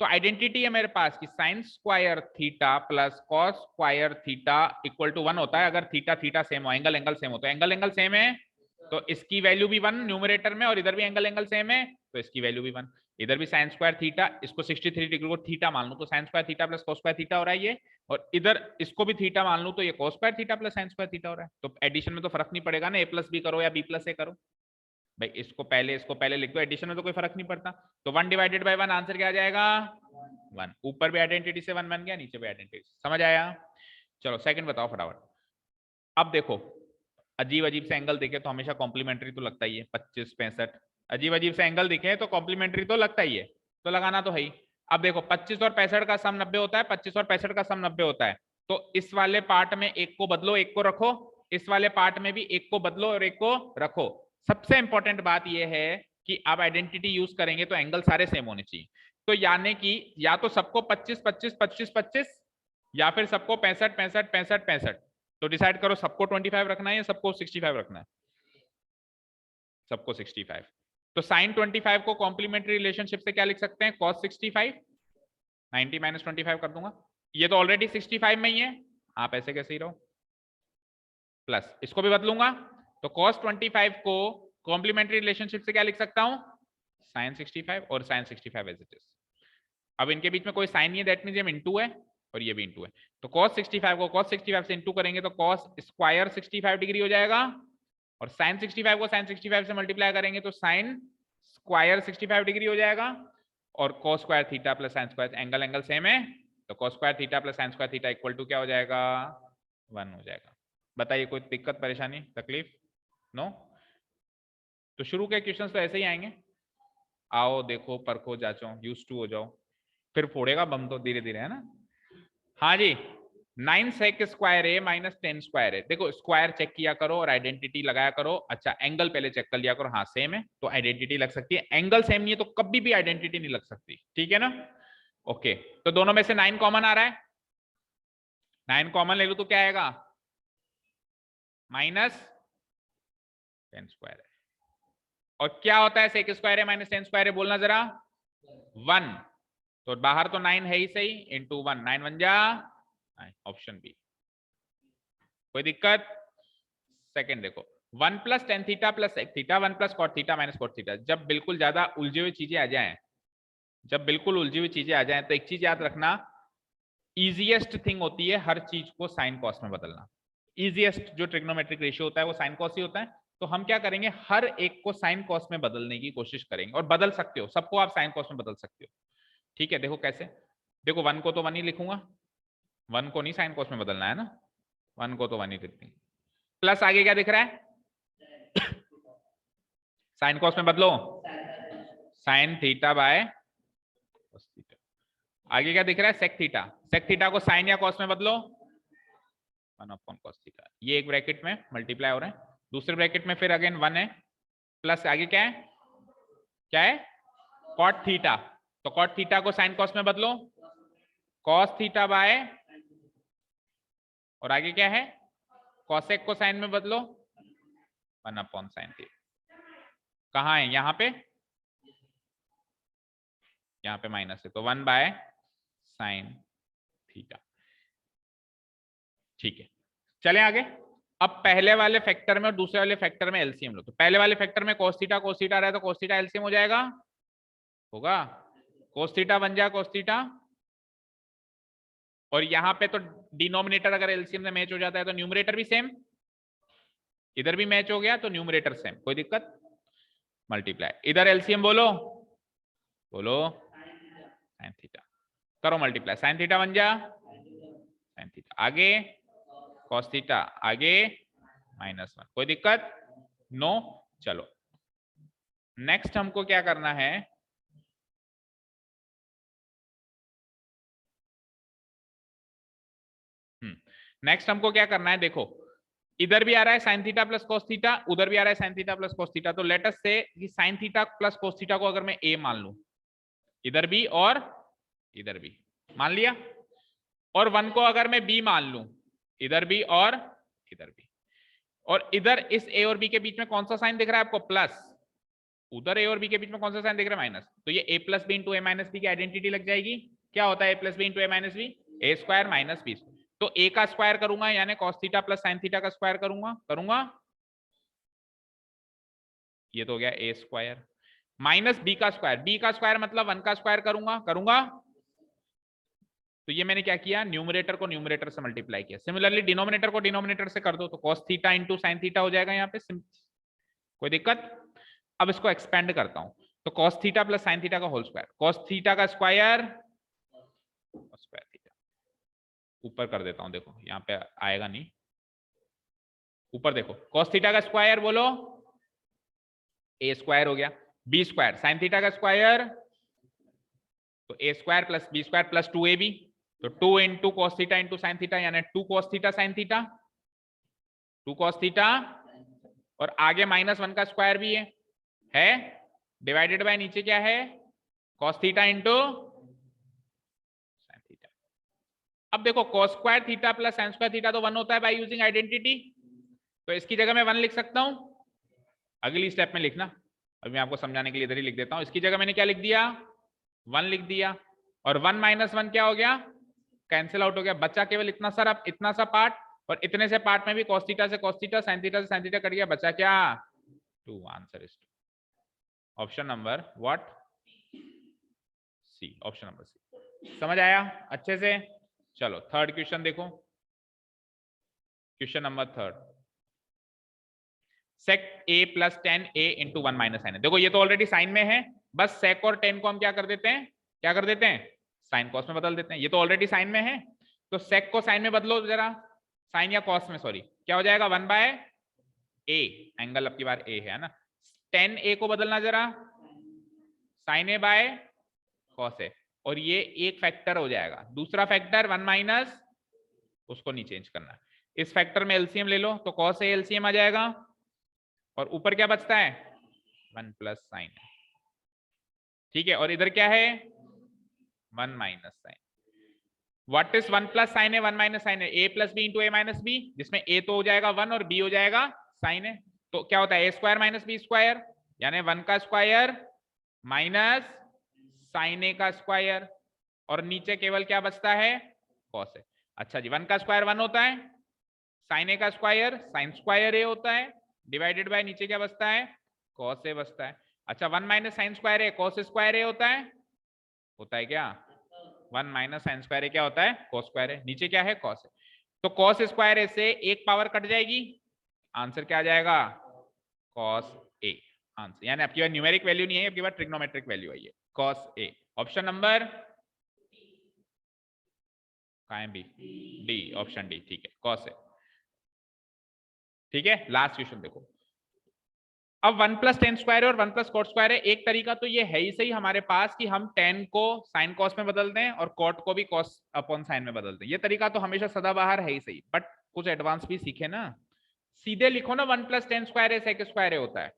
तो आइडेंटिटी है मेरे पास कि sin square theta plus cos square theta equal to 1 होता है अगर थीटा थीटा सेम हो, एंगल एंगल सेम हो। तो एंगल एंगल सेम है तो इसकी वैल्यू भी 1 न्यूमरेटर में, और इधर भी एंगल एंगल सेम है तो इसकी वैल्यू भी 1। इधर भी साइन स्क्वायर थीटा, इसको 63 डिग्री को थीटा मान लूं तो sign square theta plus cos square theta हो रहा है ये, और इधर इसको भी थीटा मान लूं तो ये cos square theta plus sign square theta हो रहा है। तो एडिशन में तो फर्क नहीं पड़ेगा ना, ए प्लस बी करो या बी प्लस ए करो। भाई इसको पहले लिख दो, एडिशन में तो कोई फर्क नहीं पड़ता। तो 1 डिवाइडेड बाय 1 आंसर क्या आ जाएगा? 1। ऊपर भी आइडेंटिटी से 1 बन गया, नीचे भी आइडेंटिटी। समझ आया? चलो सेकंड बताओ फटाफट। अब देखो, अजीब अजीब से एंगल दिखे तो हमेशा कॉम्प्लीमेंट्री तो लगता ही है। 25 65 अजीब अजीब से एंगल दिखे तो कॉम्प्लीमेंट्री तो लगता ही है, तो लगाना तो है ही। अब देखो 25 और 65 का सम 90 होता है, 25 और 65 का सम 90 होता है। तो इस वाले पार्ट में एक को बदलो, एक को रखो, इस वाले पार्ट में भी एक को बदलो और एक को रखो। सबसे इंपॉर्टेंट बात यह है कि आप आइडेंटिटी यूज करेंगे तो एंगल सारे सेम होने चाहिए। तो यानी कि या तो सबको 25 25 25 25 या फिर सबको 65 65 65 65। तो डिसाइड करो सबको 25 रखना है या सबको 65 रखना है? सबको 65। तो साइन 25 को कॉम्प्लीमेंट्री रिलेशनशिप से क्या लिख सकते हैं, cos 65, 90 माइनस 25 कर दूंगा, ये तो ऑलरेडी 65 में ही है, आप ऐसे कैसे ही रहो, प्लस इसको भी बदलूंगा, तो cos 25 को कॉम्प्लीमेंट्री रिलेशनशिप से क्या लिख सकता हूं, sin 65 और sin 65 एज इट इज। अब इनके बीच में कोई साइन नहीं है, दैट मींस ये इनटू है और ये भी इनटू है, तो cos 65 को cos 65 से इनटू करेंगे तो cos स्क्वायर 65 डिग्री हो जाएगा, और sin 65 को sin 65 से मल्टीप्लाई करेंगे तो sin स्क्वायर 65 डिग्री हो जाएगा, और cos square theta plus sin square, angle angle same है, तो cos square theta plus sin square theta equal to क्या हो जाएगा, 1 हो जाएगा। बताइए कोई दिक्कत परेशानी तकलीफ, नो? तो शुरू के क्वेश्चंस तो ऐसे ही आएंगे, आओ देखो परखो जांचो, यूज्ड टू हो जाओ, फिर फोड़ेगा बम तो धीरे धीरे, है ना। हाँ जी, 9 sec स्क्वायर ए माइनस 10 स्क्वायर है, देखो स्क्वायर चेक किया करो और आइडेंटिटी लगाया करो। अच्छा एंगल पहले चेक कर लिया करो, हाँ सेम है तो आइडेंटिटी लग सकती है, एंगल सेम नहीं है तो कभी भी आइडेंटिटी नहीं लग सकती, ठीक है ना। ओके, तो दोनों में से 9 कॉमन आ रहा है, 9 कॉमन ले लो तो क्या आएगा, माइनस 10 स्क्वायर है। और क्या होता है सेक स्क्वायर है माइनस 10 स्क्वायर है, बोलना जरा, 1, तो बाहर तो 9 है ही सही, इंटू 1, 9 1 जा, ऑप्शन बी। कोई दिक्कत? सेकंड देखो, 1 plus tan theta plus sec theta, 1 plus cot theta minus cot theta. जब बिल्कुल ज्यादा उलझी हुई चीजें आ जाएं, जब बिल्कुल उलझी हुई चीजें आ जाएं तो एक चीज याद रखना, इजीएस्ट थिंग होती है हर चीज को साइन कॉस में बदलना। इजीएस्ट जो ट्रिग्नोमेट्रिक रेशियो होता है वो साइन कॉस ही होता है, तो हम क्या करेंगे, हर एक को साइन कॉस में बदलने की कोशिश करेंगे, और बदल सकते हो, सबको आप साइन कॉस में बदल सकते हो, ठीक है। देखो कैसे, देखो 1 को तो 1 ही लिखूंगा, 1 को नहीं साइन कॉस में बदलना है ना, 1 को तो 1 ही लिख देंगे, प्लस आगे क्या दिख रहा है, साइन कॉस में बदलो, sine theta by cos theta. आगे क्या दिख रहा है, सेक थीटा, सेक थीटा को साइन या कॉस में बदलो, 1 अपॉन कॉस थीटा, ये एक ब्रैकेट में मल्टीप्लाई हो रहा है, दूसरे ब्रैकेट में फिर अगेन 1 है, प्लस आगे क्या है, क्या है, कॉट थीटा, तो कॉट थीटा को साइन कॉस में बदलो, कॉस थीटा बाय, और आगे क्या है, कॉसेक को साइन में बदलो, 1 अपॉन साइन थीटा। कहाँ है, यहाँ पे, यहाँ पे माइनस है तो 1 बाय साइन थीटा, ठीक है। चलें आगे, अब पहले वाले फैक्टर में और दूसरे वाले फैक्टर में एलसीएम लो, तो पहले वाले फैक्टर में cos थीटा आ रहा है तो cos थीटा एलसीएम हो जाएगा, होगा, cos थीटा बन जाए cos थीटा, और यहाँ पे तो डिनोमिनेटर अगर एलसीएम से मैच हो जाता है तो न्यूमरेटर भी सेम, इधर भी मैच हो गया तो न्यूमरेटर सेम, कोई दिक्कत, मल्टीप्लाई, इधर एलसीएम बोलो, बोलो साइन थीटा, करो मल्टीप्लाई, साइन थीटा बन जा, साइन थीटा आगे, cos थीटा आगे, -1, कोई दिक्कत, नो। चलो नेक्स्ट हमको क्या करना है, नेक्स्ट हमको क्या करना है, देखो इधर भी आ रहा है sine theta plus cos theta, उधर भी आ रहा है sine theta plus cos theta, तो लेट अस से कि sine theta plus cos theta को अगर मैं ए मान लूं, इधर भी और इधर भी मान लिया, और 1 को अगर मैं बी मान लूं, इधर भी और इधर भी, और इधर इस ए और बी के बीच में कौन सा साइन दिख रहा है आपको, प्लस, उधर ए और बी के बीच में कौन सा साइन दिख रहा है, माइनस, तो ये ए plus B into A minus B की आइडेंटिटी लग जाएगी। क्या होता है ए plus B into A minus B, A square minus B, तो ए का स्क्वायर करूंगा यानी cos theta plus sign theta का स्क्वायर करूंगा, ये तो हो गया ए स्क्वायर, माइनस बी का स्क्वायर मतलब 1 का स्क्वायर करूंगा, तो ये मैंने क्या किया, न्यूमरेटर को न्यूमरेटर से मल्टीप्लाई किया, सिमिलरली डिनोमिनेटर को डिनोमिनेटर से कर दो तो cos theta into sine theta हो जाएगा यहाँ पे, कोई दिक्कत। अब इसको एक्सपेंड करता हूं, तो cos theta plus sign theta का होल स्क्वायर, cos थीटा का स्क्वायर थीटा, ऊपर कर देता हूं, देखो यहाँ पे आएगा नहीं, ऊपर देखो cos थीटा का स्क्वायर बोलो, ए स्क्वायर हो गया, बी स्क्वायर साइन थीटा का स्क्वायर, तो A square plus B square plus 2ab, तो 2 into cos theta into sine theta यानी 2 cos theta sine theta, 2 cos theta, और आगे -1 का स्क्वायर भी है डिवाइडेड बाय नीचे क्या है, cos theta into sine theta. अब देखो cos square theta plus sign square theta तो 1 होता है बाय यूजिंग आइडेंटिटी, तो इसकी जगह मैं 1 लिख सकता हूं, अगली स्टेप में लिखना, अभी मैं आपको समझाने के लिए इधर ही लिख देता हूं। इसकी जगह मैंने क्या लिख दिया, 1 लिख दिया, और 1 माइनस 1 क्या हो गया, कैंसिल आउट हो गया, बचा केवल इतना सा पार्ट, और इतने से पार्ट में भी cos थीटा से cos थीटा, sin थीटा से sin थीटा कट गया, बचा क्या 2। Answer is option number what, C, option number C. समझ आया अच्छे से? चलो थर्ड क्वेश्चन देखो, question number third, sec a plus 10a into 1 minus sin. देखो ये तो ऑलरेडी साइन में है, बस sec और 10 को हम क्या कर देते हैं, क्या कर देते हैं, साइन कॉस में बदल देते हैं। ये तो ऑलरेडी साइन में है, तो sec को साइन में बदलो जरा, साइन या कॉस में, सॉरी, क्या हो जाएगा 1 बाय a, एंगल अब की बार a है ना, 10a को बदलना जरा, sign A by cos A, और ये एक फैक्टर हो जाएगा, दूसरा फैक्टर 1 माइनस, उसको नहीं चेंज करना। इस फैक्टर में एलसीएम ले लो तो कॉस ए एलसीएम आ जाएगा, और ऊपर क्या बचता है 1 प्लस साइन, ठीक है, और इधर क्या है 1 minus sin. What is 1 plus sin है, 1 माइनस साइन है, a plus B into A minus B, जिसमें a तो हो जाएगा 1 और b हो जाएगा साइन है, तो क्या होता है a square minus B square, यानी 1 का स्क्वायर माइनस साइन ए का स्क्वायर, और नीचे केवल क्या बचता है कॉस है। अच्छा जी, 1 का स्क्वायर 1 होता है, साइन ए का स्क्वायर साइन स्क्वायर ए होता है, डिवाइडेड बाय नीचे क्या बचता है कॉस ए बचता है। अच्छा 1 माइनस साइन स्क्वायर ए कॉस स्क्वायर ए होता है क्या, 1 माइनस साइन स्क्वायर ए क्या होता है कॉस स्क्वायर ए, नीचे क्या है कॉस है, तो कॉस स्क्वायर ए से एक पावर कट जाएगी, आंसर क्या आ जाएगा कॉस ए आंसर, यानी आपकी बार न्यूमेरिक वैल्यू नहीं है, आपकी बार ट्रिग्नोमेट्रिक वैल्यू आई है कॉस ए। ऑप्शन नंबर कहाँ है, बी, डी, ऑप्शन डी, ठीक है कॉस ए। ठीक है, लास्ट क्वेश्चन देखो, अब 1 प्लस टेन स्क्वायर है और 1 प्लस कॉट स्क्वायर है। एक तरीका तो ये है ही सही हमारे पास कि हम टेन को साइन कॉस में बदल दें और कॉट को भी कॉस अपॉन साइन में बदल दें, ये तरीका तो हमेशा सदाबहार है ही सही, बट कुछ एडवांस भी सीखे ना, सीधे लिखो ना 1 प्लस टेन स्क्वायर है सेक स्क्वायर है होता है,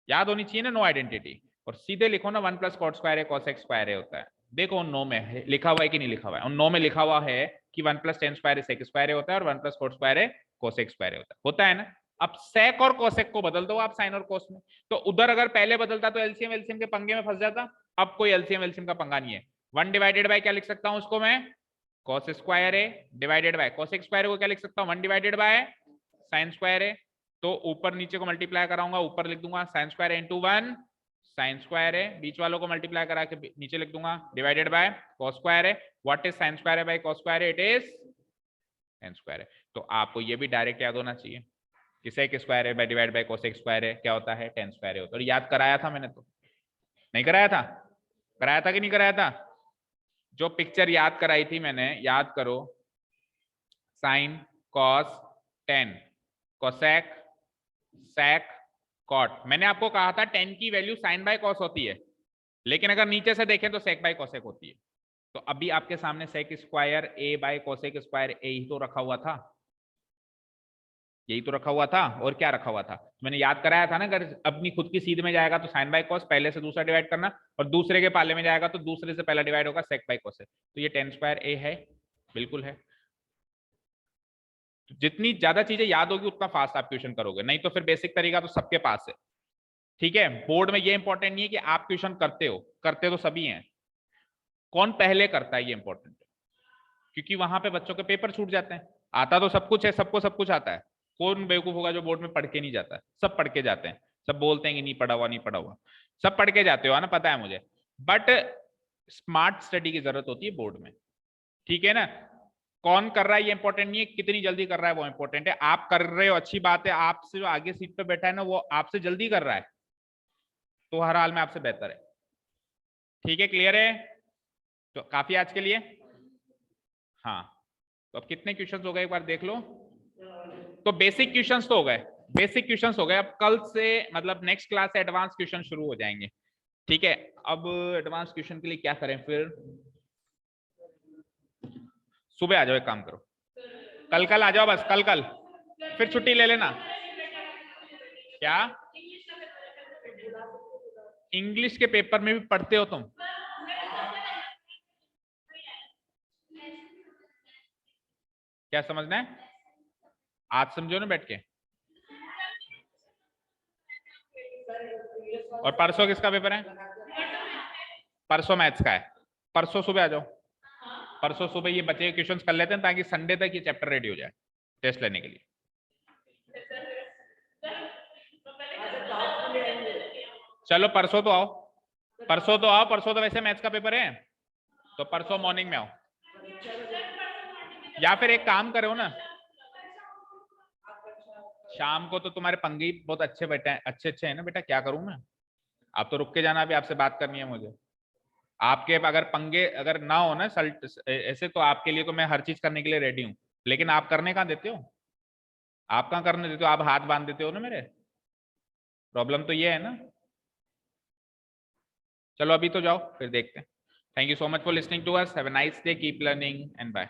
याद होनी चाहिए ना नो आइडेंटिटी, और सीधे लिखो ना 1 प्लस कॉट स्क्वायर है कॉसेक स्क्वायर है होता है। देखो उन नो में लिखा हुआ है कि नहीं लिखा हुआ है, उन नो में लिखा हुआ है कि 1 प्लस टेन स्क्वायर है सेक स्क्वायर होता है और 1 प्लस कॉट स्क्वायर है कोसेक स्क्वायर होता है ना। अब सेक और कोसेक को बदल दो आप साइन और कोस में, तो उधर अगर पहले बदलता तो एलसीएम एलसीएम के पंगे में फंस जाता, अब कोई एलसीएम एलसीएम का पंगा नहीं है। 1 डिवाइडेड बाय क्या लिख सकता हूं उसको मैं कॉस स्क्वायर है, डिवाइडेड बाय कोसेक स्क्वायर को क्या लिख सकता हूं 1 डिवाइडेड बाय साइन स्क्वायर है, तो ऊपर नीचे को मल्टीप्लाई कराऊंगा, ऊपर लिख दूंगा sine square into 1 sine square है, बीच वालों को मल्टीप्लाई करा के नीचे लिख दूंगा डिवाइडेड बाय कॉस स्क्वायर है। व्हाट इज साइन स्क्वायर है बाय कॉस स्क्वायर है, इट इज टेन स्क्वायर है। तो आपको ये भी डायरेक्ट याद होना चाहिए कि सेक स्क्वायर है by divide by cosec square है क्या होता है टेन स्क्वायर है होता है, और याद कराया था मैंने, तो नहीं कराया था, कराया था कि नहीं कराया था, जो पिक्चर याद कराई थी मैंने याद करो, sin cos tan cosec sec cot, मैंने आपको कहा था टेन की वैल्यू साइन बाय कॉस होती है, लेकिन अगर नीचे से देखें तो सेक बाय कोसेक होती है, तो अभी आपके सामने sec square A by cosec square A ही तो रखा हुआ था, यही तो रखा हुआ था, और क्या रखा हुआ था मैंने याद कराया था ना, अगर अपनी खुद की सीध में जाएगा तो साइन बाय कॉस पहले से दूसरा डिवाइड करना, और दूसरे के पाले में जाएगा तो दूसरे से पहला डिवाइड होगा सेक बाय कोसेक, तो ये टेन स्क्वायर ए है, बिल्कुल है। जितनी ज्यादा चीजें याद होगी उतना फास्ट आप क्वेश्चन करोगे, नहीं तो फिर बेसिक तरीका तो सबके पास है। ठीक है, बोर्ड में ये इंपॉर्टेंट नहीं है कि आप क्वेश्चन करते हो, करते तो सभी हैं, कौन पहले करता है ये इंपॉर्टेंट है, क्योंकि वहां पे बच्चों के पेपर छूट जाते हैं। आता तो सब कुछ है, सबको सब कुछ आता है, कौन बेवकूफ होगा जो बोर्ड में पढ़ के नहीं जाता है, सब पढ़ के जाते हैं, सब बोलते हैं कि नहीं पढ़ा हुआ नहीं पढ़ा हुआ, सब पढ़ के जाते हो ना, पता है मुझे, बट स्मार्ट स्टडी की जरूरत होती है बोर्ड में। ठीक है ना, कौन कर रहा है ये इंपॉर्टेंट नहीं है, कितनी जल्दी कर रहा है वो इंपॉर्टेंट है। आप कर रहे हो अच्छी बात है, आपसे जो आगे सीट पे बैठा है ना वो आपसे जल्दी कर रहा है, तो हर हाल में आपसे बेहतर है। ठीक है, क्लियर है, तो काफी आज के लिए। हाँ, तो अब कितने क्वेश्चंस हो गए एक बार देख लो, तो बेसिक क्वेश्चंस तो हो गए, बेसिक क्वेश्चंस हो गए, अब कल से मतलब नेक्स्ट क्लास से एडवांस क्वेश्चन शुरू हो जाएंगे। ठीक है, अब एडवांस क्वेश्चन के लिए क्या करें फिर, सुबह आ जाओ, एक काम करो कल आ जाओ, बस कल फिर छुट्टी ले लेना। क्या इंग्लिश के पेपर में भी पढ़ते हो तुम, क्या समझना है आज समझो ना बैठ के, और परसों किसका पेपर है? परसों मैथ्स का है। परसों सुबह आ जाओ, परसों सुबह ये बचे क्वेश्चंस कर लेते हैं ताकि संडे तक ये चैप्टर रेडी हो जाए टेस्ट लेने के लिए। चलो परसों तो आओ, परसों तो आओ, परसों तो वैसे मैथ्स का पेपर है, तो परसों मॉर्निंग में आओ, या फिर एक काम करो ना, शाम को तो तुम्हारे पंगे बहुत अच्छे बेटा, अच्छे अच्छे हैं ना बेटा, क्या करूं मैं? आप तो रुक के जाना, अभी आपसे बात करनी है मुझे। आपके अगर पंगे अगर ना हो ना सल्ट ऐसे, तो आपके लिए तो मैं हर चीज करने के लिए रेडी हूँ, लेकिन आप करने कहाँ देते हो? आप कहाँ करने देते हो? आप हाथ बांध देते हो ना मेरे। प्रॉब्लम तो ये है ना। चलो अभी तो जाओ, फिर देखते हैं। Thank you so much for listening to us, have a nice day, keep learning and bye.